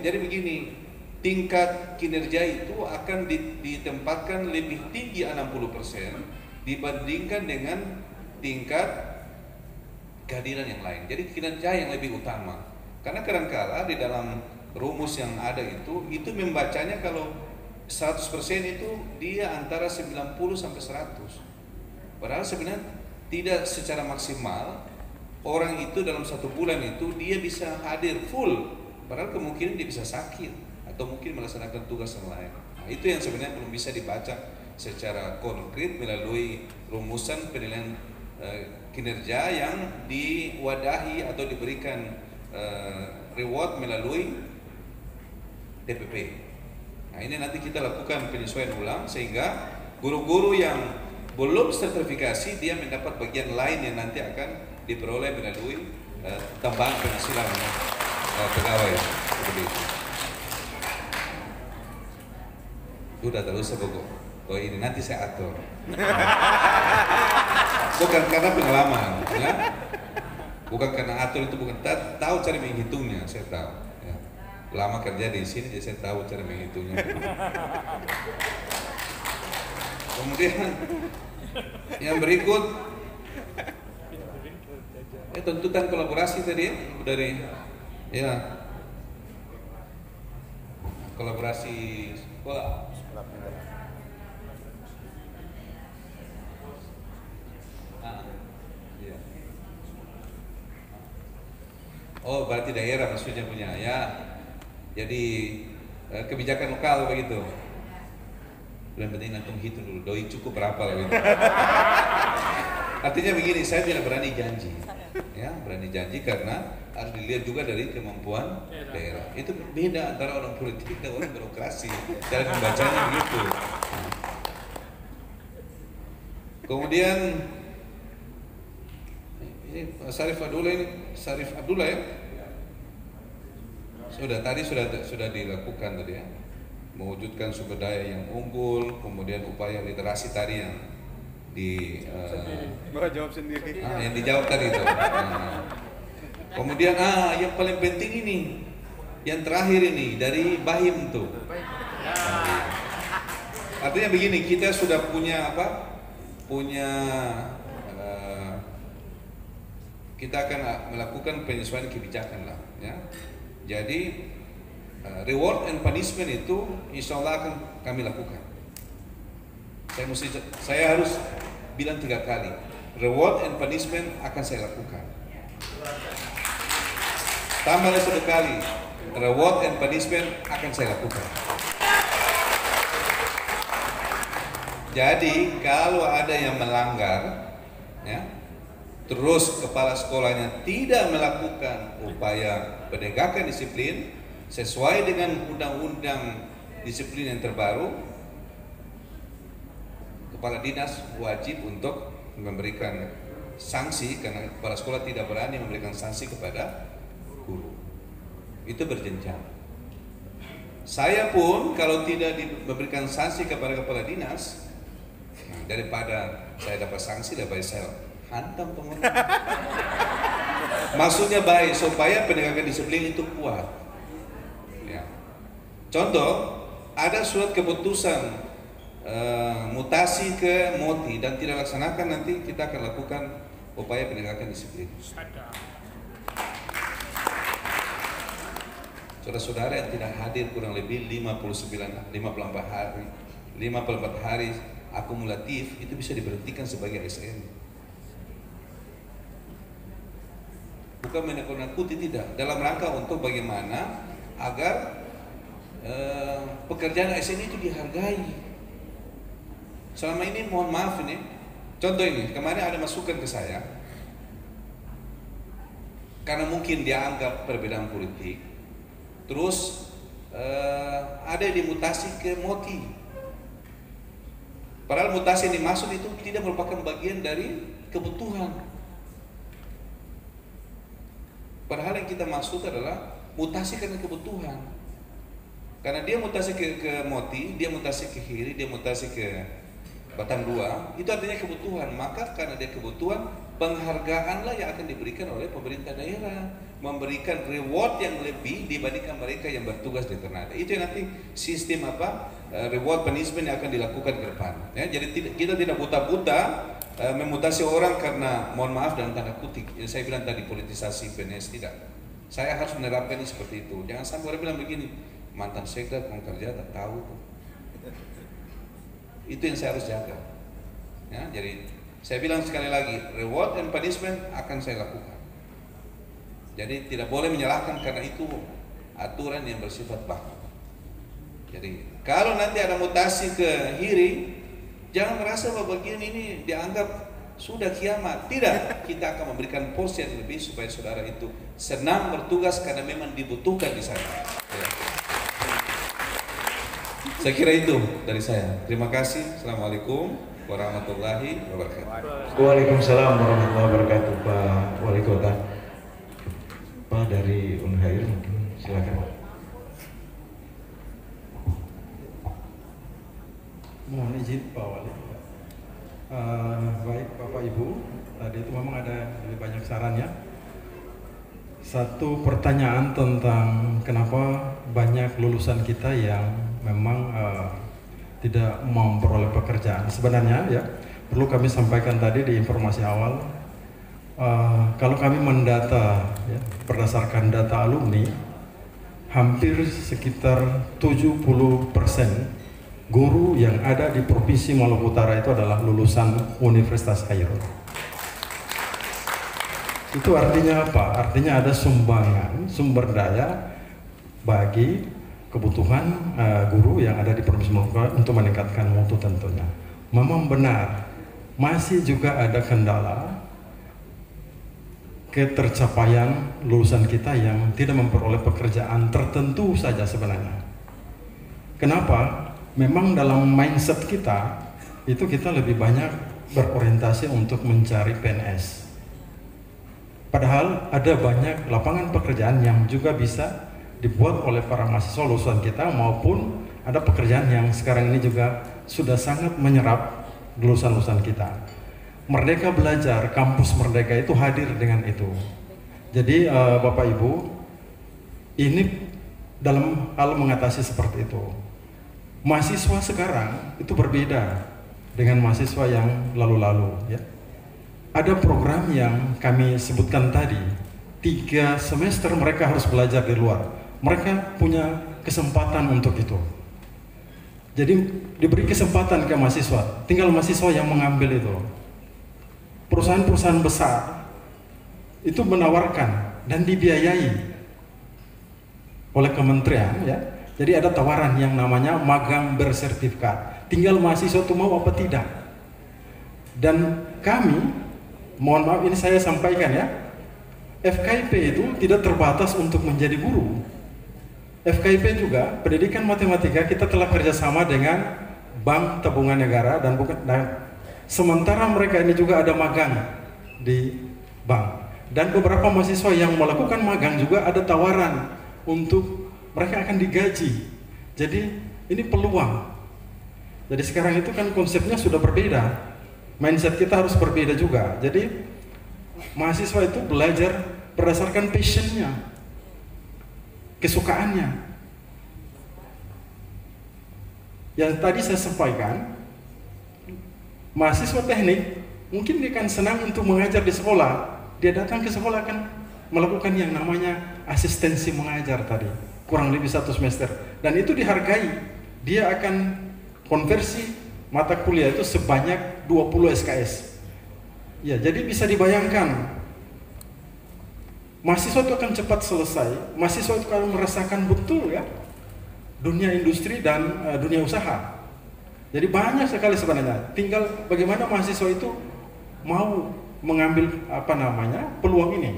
jadi begini, tingkat kinerja itu akan ditempatkan lebih tinggi 60% dibandingkan dengan tingkat kehadiran yang lain. Jadi kinerja yang lebih utama. Karena kadang-kala di dalam rumus yang ada itu membacanya kalau 100% itu dia antara 90 sampai 100. Padahal sebenarnya tidak secara maksimal orang itu dalam 1 bulan itu dia bisa hadir full. Padahal kemungkinan dia bisa sakit atau mungkin melaksanakan tugas yang lain. Nah, itu yang sebenarnya belum bisa dibaca secara konkret melalui rumusan penilaian kinerja yang diwadahi atau diberikan reward melalui DPP. Nah, ini nanti kita lakukan penyesuaian ulang sehingga guru-guru yang belum sertifikasi dia mendapat bagian lain yang nanti akan diperoleh melalui tambahan penghasilan pegawai. Seperti itu. Udah terus pokok. Oh ini nanti saya atur. Bukan karena pengalaman, ya. Bukan karena atur itu, bukan tahu cara menghitungnya, saya tahu. Ya. Lama kerja di sini, jadi saya tahu cara menghitungnya. Kemudian yang berikut, tuntutan kolaborasi tadi dari ya kolaborasi sekolah. Oh, berarti daerah maksudnya punya ya. Jadi kebijakan lokal begitu. Yang penting nanti hitung dulu doi cukup berapa lah gitu. Artinya begini, saya tidak berani janji. Ya, berani janji karena harus dilihat juga dari kemampuan daerah. Itu beda antara orang politik dan orang birokrasi. Cara membacanya begitu. Kemudian ini Syarif Abdullah ya. Sudah dilakukan tadi ya. Mewujudkan sumber daya yang unggul, kemudian upaya literasi tadi yang jawab sendiri. Yang dijawab tadi itu. Kemudian yang paling penting ini, yang terakhir ini dari Bahim tuh. Artinya begini, kita sudah punya apa? Kita akan melakukan penyesuaian kebijakan lah, ya. Jadi reward and punishment itu insya Allah akan kami lakukan. Saya harus bilang 3 kali. Reward and punishment akan saya lakukan. Tambah 1 kali. Reward and punishment akan saya lakukan. Jadi kalau ada yang melanggar, ya, terus kepala sekolahnya tidak melakukan upaya penegakan disiplin sesuai dengan undang-undang disiplin yang terbaru, kepala dinas wajib untuk memberikan sanksi karena kepala sekolah tidak berani memberikan sanksi kepada guru. Itu berjenjang. Saya pun kalau tidak memberikan sanksi kepada kepala dinas, daripada saya dapat sanksi, daripada saya hantam pengurus. Maksudnya baik supaya penegakan disiplin itu kuat. Ya. Contoh, ada surat keputusan mutasi ke MOTI dan tidak laksanakan, nanti kita akan lakukan upaya penegakan disiplin. Saudara-saudara yang tidak hadir kurang lebih 54 hari akumulatif itu bisa diberhentikan sebagai ASN. Bukan menakut-nakuti, tidak. Dalam rangka untuk bagaimana agar pekerjaan ASN itu dihargai. Selama ini mohon maaf ini, contoh ini, kemarin ada masukan ke saya, karena mungkin dia anggap perbedaan politik, terus ada yang dimutasi ke MOTI. Padahal mutasi yang dimaksud itu tidak merupakan bagian dari kebutuhan. Padahal yang kita maksud adalah mutasi karena kebutuhan. Karena dia mutasi ke MOTI, dia mutasi ke HIRI, dia mutasi ke Batang 2, itu artinya kebutuhan. Maka karena dia kebutuhan, penghargaanlah yang akan diberikan oleh pemerintah daerah, memberikan reward yang lebih dibandingkan mereka yang bertugas di Ternate. Itu yang nanti sistem reward punishment yang akan dilakukan ke depan. Ya, jadi kita tidak buta-buta memutasi orang karena, mohon maaf dalam tanda kutip, saya bilang tadi politisasi PNS, tidak. Saya harus menerapkan ini seperti itu. Jangan sampai orang bilang begini, mantan sekda mau kerja tak tahu. Itu yang saya harus jaga. Ya, jadi saya bilang sekali lagi, reward and punishment akan saya lakukan. Jadi tidak boleh menyalahkan karena itu aturan yang bersifat baku. Jadi kalau nanti ada mutasi ke HIRI, jangan merasa bahwa bagian ini dianggap sudah kiamat. Tidak, kita akan memberikan porsi yang lebih supaya saudara itu senang bertugas karena memang dibutuhkan di sana. Ya. Saya kira itu dari saya. Terima kasih. Assalamualaikum warahmatullahi wabarakatuh. Waalaikumsalam warahmatullahi wabarakatuh, Pak Wali Kota. Pak dari Unhair mungkin silakan. Mohon izin Pak Wali. Baik Bapak Ibu, tadi itu memang ada lebih banyak sarannya. Satu pertanyaan tentang kenapa banyak lulusan kita yang memang tidak memperoleh pekerjaan. Sebenarnya ya perlu kami sampaikan tadi di informasi awal, kalau kami mendata ya, berdasarkan data alumni, hampir sekitar 70% guru yang ada di Provinsi Maluku Utara itu adalah lulusan Universitas Khairul. Itu artinya apa? Artinya ada sumbangan, sumber daya bagi kebutuhan guru yang ada di Provinsi Maluku Utara untuk meningkatkan mutu tentunya. Memang benar, masih juga ada kendala ketercapaian lulusan kita yang tidak memperoleh pekerjaan tertentu saja sebenarnya. Kenapa? Memang dalam mindset kita, itu kita lebih banyak berorientasi untuk mencari PNS. Padahal ada banyak lapangan pekerjaan yang juga bisa dibuat oleh para mahasiswa lulusan kita, maupun ada pekerjaan yang sekarang ini juga sudah sangat menyerap lulusan-lulusan kita. Merdeka Belajar, kampus Merdeka itu hadir dengan itu. Jadi Bapak Ibu, ini dalam hal mengatasi seperti itu. Mahasiswa sekarang itu berbeda dengan mahasiswa yang lalu-lalu ya. Ada program yang kami sebutkan tadi, 3 semester mereka harus belajar di luar. Mereka punya kesempatan untuk itu. Jadi diberi kesempatan ke mahasiswa, tinggal mahasiswa yang mengambil itu. Perusahaan-perusahaan besar itu menawarkan dan dibiayai oleh kementerian ya. Jadi ada tawaran yang namanya magang bersertifikat. Tinggal mahasiswa itu mau apa tidak. Dan kami, mohon maaf ini saya sampaikan ya, FKIP itu tidak terbatas untuk menjadi guru. FKIP juga, pendidikan matematika, kita telah kerjasama dengan Bank Tabungan Negara dan sementara mereka ini juga ada magang di bank. Dan beberapa mahasiswa yang melakukan magang juga ada tawaran untuk mereka akan digaji. Jadi ini peluang. Jadi sekarang itu kan konsepnya sudah berbeda. Mindset kita harus berbeda juga. Jadi mahasiswa itu belajar berdasarkan passionnya, kesukaannya. Yang tadi saya sampaikan, mahasiswa teknik mungkin dia kan senang untuk mengajar di sekolah. Dia datang ke sekolah akan melakukan yang namanya asistensi mengajar tadi, kurang lebih 1 semester, dan itu dihargai. Dia akan konversi mata kuliah itu sebanyak 20 SKS. Ya, jadi bisa dibayangkan mahasiswa itu akan cepat selesai. Mahasiswa itu akan merasakan betul ya dunia industri dan dunia usaha. Jadi banyak sekali sebenarnya. Tinggal bagaimana mahasiswa itu mau mengambil peluang ini.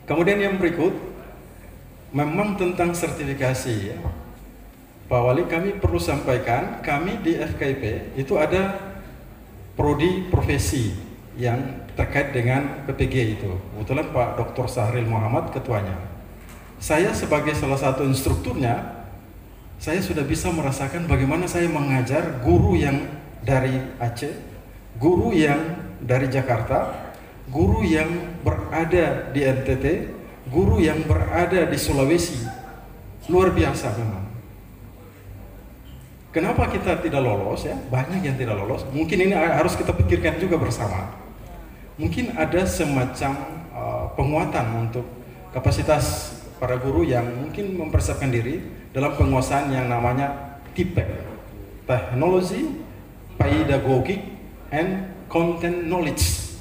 Kemudian yang berikut, memang tentang sertifikasi ya. Pak Wali, kami perlu sampaikan, kami di FKIP itu ada prodi profesi yang terkait dengan PPG itu. Kebetulan Pak Dr. Sahril Muhammad ketuanya. Saya sebagai salah satu instrukturnya, saya sudah bisa merasakan bagaimana saya mengajar guru yang dari Aceh, guru yang dari Jakarta, guru yang berada di NTT, guru yang berada di Sulawesi. Luar biasa memang. Kenapa kita tidak lolos ya? Banyak yang tidak lolos. Mungkin ini harus kita pikirkan juga bersama. Mungkin ada semacam penguatan untuk kapasitas para guru yang mungkin mempersiapkan diri dalam penguasaan yang namanya TPEC, Technology, Pedagogic, and Content Knowledge.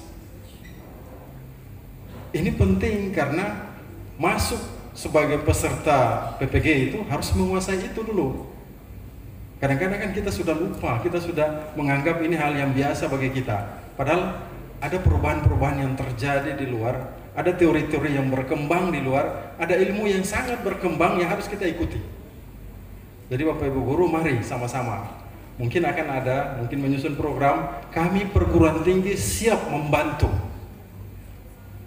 Ini penting karena masuk sebagai peserta PPG itu harus menguasai itu dulu. Kadang-kadang kan kita sudah lupa, kita sudah menganggap ini hal yang biasa bagi kita. Padahal ada perubahan-perubahan yang terjadi di luar, ada teori-teori yang berkembang di luar, ada ilmu yang sangat berkembang yang harus kita ikuti. Jadi Bapak Ibu Guru, mari sama-sama. Mungkin akan ada, mungkin menyusun program, kami perguruan tinggi siap membantu.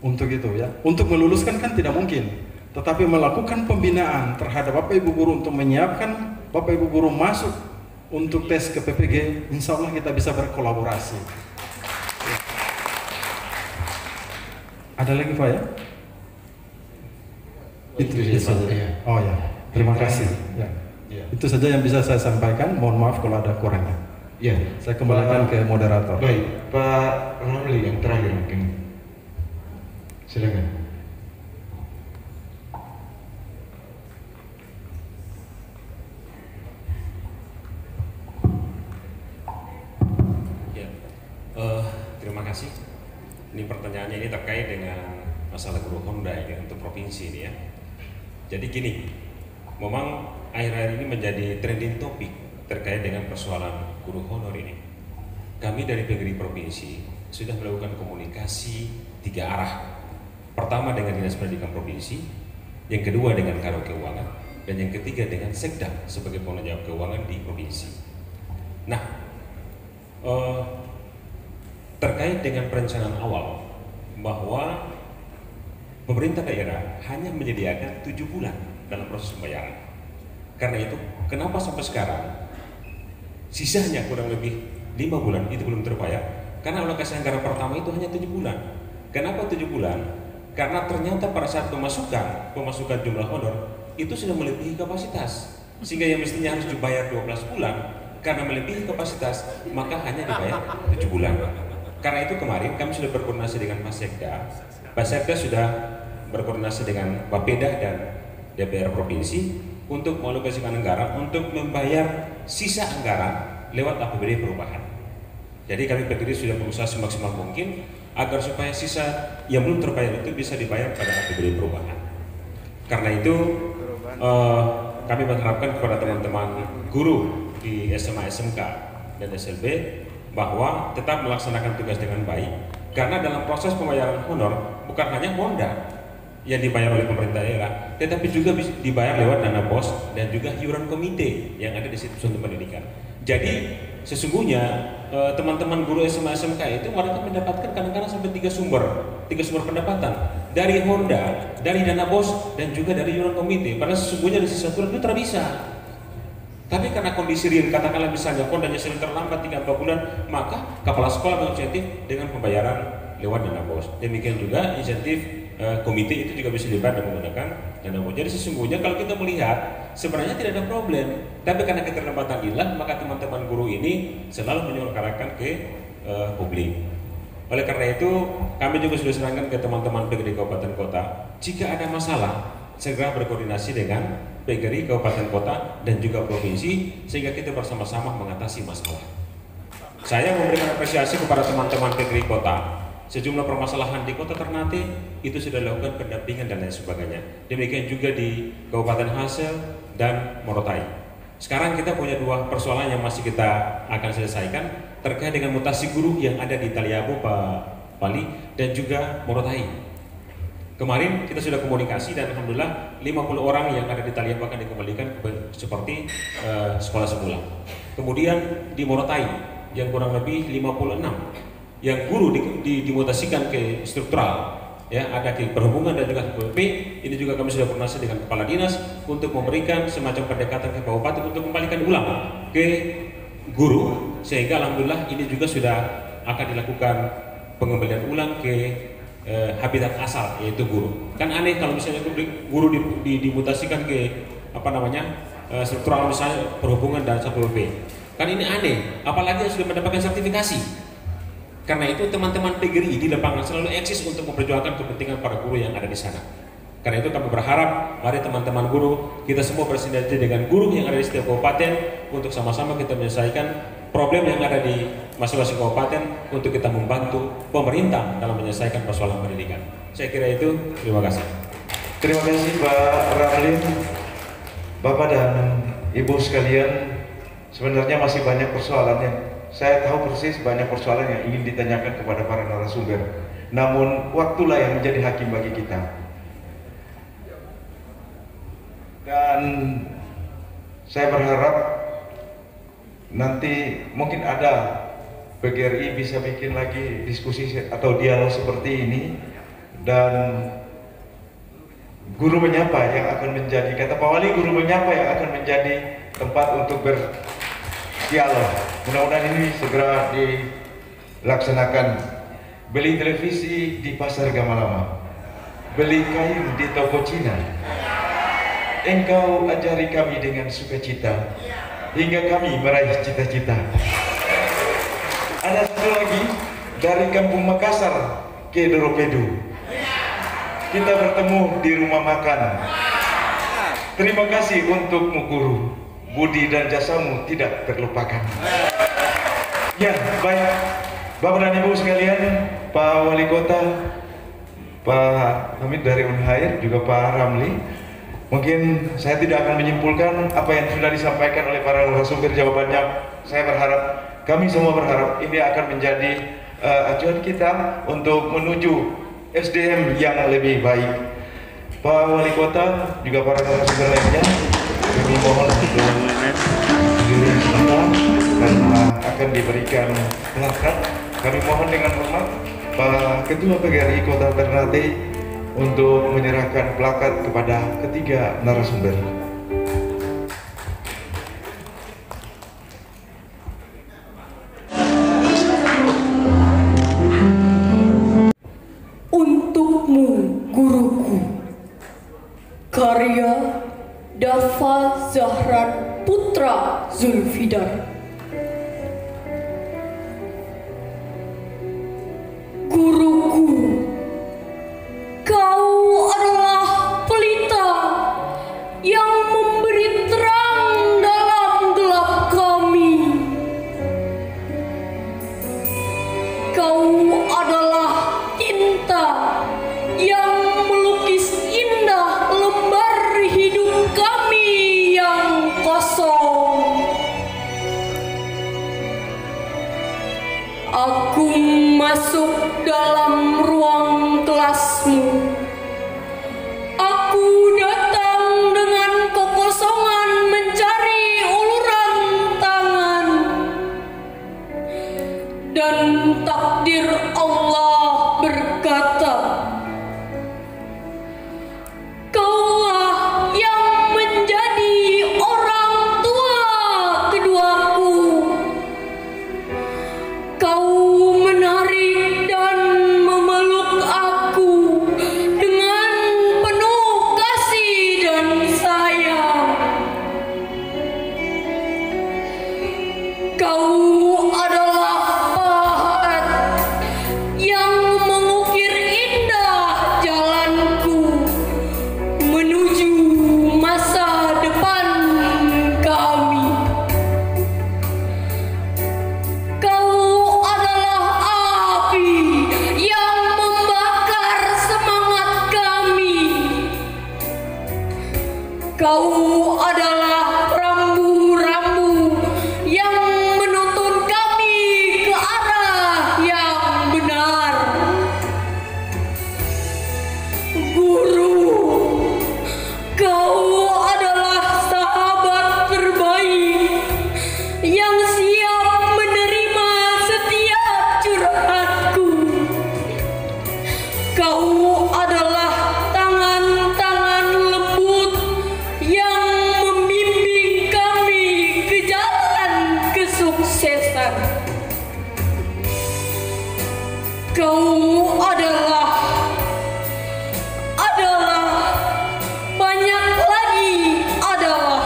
Untuk itu ya, untuk meluluskan kan tidak mungkin. Tetapi melakukan pembinaan terhadap Bapak Ibu Guru untuk menyiapkan Bapak Ibu Guru masuk untuk tes ke PPG, insya Allah kita bisa berkolaborasi. Ada lagi Pak ya? Itu saja. Oh ya, terima kasih. Ya. Itu saja yang bisa saya sampaikan. Mohon maaf kalau ada kurangnya. Ya, saya kembalikan ke moderator. Baik, Pak Ramli yang terakhir mungkin. Silakan. Terima kasih. Ini pertanyaannya ini terkait dengan masalah guru Honda ini untuk provinsi ini ya. Jadi gini, memang akhir-akhir ini menjadi trending topik terkait dengan persoalan guru honor ini. Kami dari PGRI Provinsi sudah melakukan komunikasi 3 arah. Pertama dengan Dinas Pendidikan Provinsi, yang kedua dengan Karo Keuangan, dan yang ketiga dengan Sekda sebagai penanggung jawab keuangan di provinsi. Nah, terkait dengan perencanaan awal bahwa pemerintah daerah hanya menyediakan 7 bulan dalam proses pembayaran. Karena itu, kenapa sampai sekarang sisanya kurang lebih 5 bulan itu belum terbayar? Karena alokasi anggaran pertama itu hanya 7 bulan. Kenapa 7 bulan? Karena ternyata pada saat pemasukan jumlah honor itu sudah melebihi kapasitas, sehingga yang mestinya harus dibayar 12 bulan karena melebihi kapasitas, maka hanya dibayar 7 bulan. Karena itu kemarin kami sudah berkoordinasi dengan Pak Sekda. Pak Sekda sudah berkoordinasi dengan Bapeda dan DPR Provinsi untuk mengalokasikan anggaran untuk membayar sisa anggaran lewat APBD perubahan. Jadi kami PGRI sudah berusaha semaksimal mungkin agar supaya sisa yang belum terbayar itu bisa dibayar pada APBD perubahan. Karena itu kami mengharapkan kepada teman-teman guru di SMA, SMK, dan SLB bahwa tetap melaksanakan tugas dengan baik, karena dalam proses pembayaran honor bukan hanya Honda yang dibayar oleh pemerintah daerah, tetapi juga dibayar lewat dana BOS dan juga iuran komite yang ada di situs untuk pendidikan. Jadi sesungguhnya teman-teman guru SMA SMK itu mereka mendapatkan kadang-kadang sampai 3 sumber pendapatan dari Honda, dari dana BOS, dan juga dari iuran komite. Padahal sesungguhnya di sisa bulan itu tidak bisa. Tapi karena kondisi real, katakanlah misalnya Hondanya sering terlambat 3-4 bulan, maka kepala sekolah menginsentif dengan pembayaran lewat dana BOS. Demikian juga insentif komite itu juga bisa dibayar dengan menggunakan dana BOS. Jadi sesungguhnya kalau kita melihat sebenarnya tidak ada problem, tapi karena keterlambatan inilah maka teman-teman guru ini selalu menyuarakan ke publik. Oleh karena itu kami juga sudah serahkan ke teman-teman PGRI Kabupaten Kota, jika ada masalah segera berkoordinasi dengan PGRI Kabupaten Kota dan juga provinsi sehingga kita bersama-sama mengatasi masalah. Saya memberikan apresiasi kepada teman-teman PGRI Kota. Sejumlah permasalahan di Kota Ternate itu sudah dilakukan pendampingan dan lain sebagainya. Demikian juga di Kabupaten Hasel dan Morotai. Sekarang kita punya 2 persoalan yang masih kita akan selesaikan terkait dengan mutasi guru yang ada di Taliabu, Pak Wali, dan juga Morotai. Kemarin kita sudah komunikasi dan alhamdulillah 50 orang yang ada di talian bahkan dikembalikan seperti sekolah semula. Kemudian di Morotai yang kurang lebih 56 yang guru dimutasikan ke struktural, ya, ada di perhubungan dan juga KPP. Ini juga kami sudah koordinasi dengan kepala dinas untuk memberikan semacam pendekatan ke kabupaten untuk kembalikan ulang ke guru, sehingga alhamdulillah ini juga sudah akan dilakukan pengembalian ulang ke habitat asal, yaitu guru. Kan aneh kalau misalnya guru dimutasikan ke struktural, misalnya perhubungan dan Satpol PP. Kan ini aneh, apalagi yang sudah mendapatkan sertifikasi. Karena itu teman-teman PGRI di lapangan selalu eksis untuk memperjuangkan kepentingan para guru yang ada di sana. Karena itu kami berharap mari teman-teman guru, kita semua bersinergi dengan guru yang ada di setiap kabupaten untuk sama-sama kita menyelesaikan problem yang ada di masing-masing kabupaten untuk kita membantu pemerintah dalam menyelesaikan persoalan pendidikan. Saya kira itu, terima kasih. Terima kasih Pak Ramli. Bapak dan Ibu sekalian, sebenarnya masih banyak persoalannya. Saya tahu persis banyak persoalan yang ingin ditanyakan kepada para narasumber. Namun waktulah yang menjadi hakim bagi kita. Dan saya berharap nanti mungkin ada PGRI bisa bikin lagi diskusi atau dialog seperti ini, dan guru menyapa yang akan menjadi, kata Pak Wali, guru menyapa yang akan menjadi tempat untuk berdialog. Mudah-mudahan ini segera dilaksanakan. Beli televisi di pasar Gamalama, beli kain di toko Cina, engkau ajari kami dengan sukacita hingga kami meraih cita-cita. Ada satu lagi, dari kampung Makassar ke Doropedu, kita bertemu di rumah makan. Terima kasih untukmu guru, budi dan jasamu tidak terlupakan. Ya, baik Bapak dan Ibu sekalian, Pak Wali Kota, Pak Hamid dari Unhair, juga Pak Ramli. Mungkin saya tidak akan menyimpulkan apa yang sudah disampaikan oleh para narasumber, jawabannya. Saya berharap, kami semua berharap ini akan menjadi acuan kita untuk menuju SDM yang lebih baik. Pak Wali Kota, juga para narasumber lainnya, kami mohon untuk diri sebentar karena akan diberikan plakat. Kami mohon dengan hormat Pak Ketua PGRI Kota Ternate untuk menyerahkan plakat kepada ketiga narasumber. Untukmu guruku, karya Dafa Zahran Putra Zulfidar. Guruku, kau adalah pelita yang memberi terang dalam gelap kami. Kau adalah tinta yang melukis indah lembar hidup kami yang kosong. Aku masuk dalam ruang kelasmu. Aku datang dengan kekosongan mencari uluran tangan. Dan takdir Allah berkata, kaulah yang menjadi orang tua keduaku. Kau menarik dan memeluk aku dengan penuh kasih dan sayang. Kau adalah pahat yang mengukir indah Kau adalah banyak lagi adalah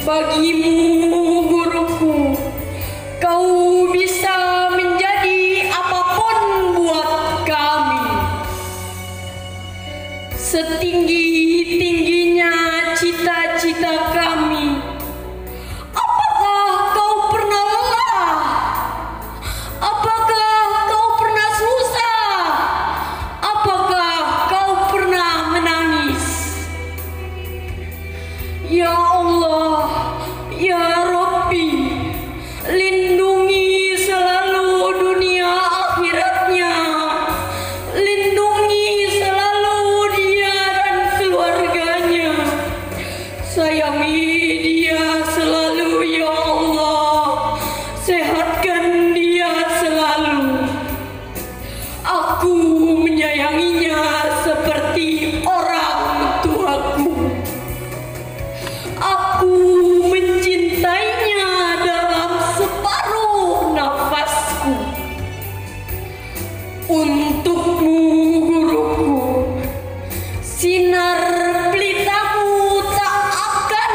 bagimu guruku. Kau bisa menjadi apapun buat kami. Setinggi-tingginya cita-cita kami. Apakah kau pernah lelah? Apakah kau pernah susah? Apakah kau pernah menangis? Ya Allah, ya Rabbi, lindungi selalu dunia akhiratnya. Lindungi selalu dia dan keluarganya. Sayangi dia selalu ya Allah. Sehatkan dia selalu. Aku menyayanginya seperti orang tuaku. Aku mencintainya dalam separuh nafasku. Untukmu guruku, sinar pelitamu tak akan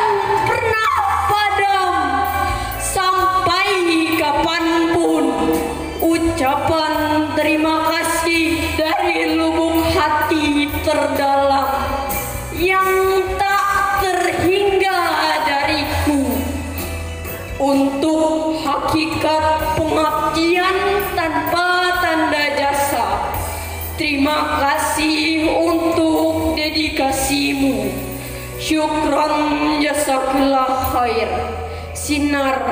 pernah padam sampai kapanpun. Ucapan terima kasih dari lubuk hati terdalam yang tak terhingga dariku untuk hakikat pengabdian tanpa tanda jasa. Terima kasih untuk dedikasimu. Syukran jazakallah khair. Sinar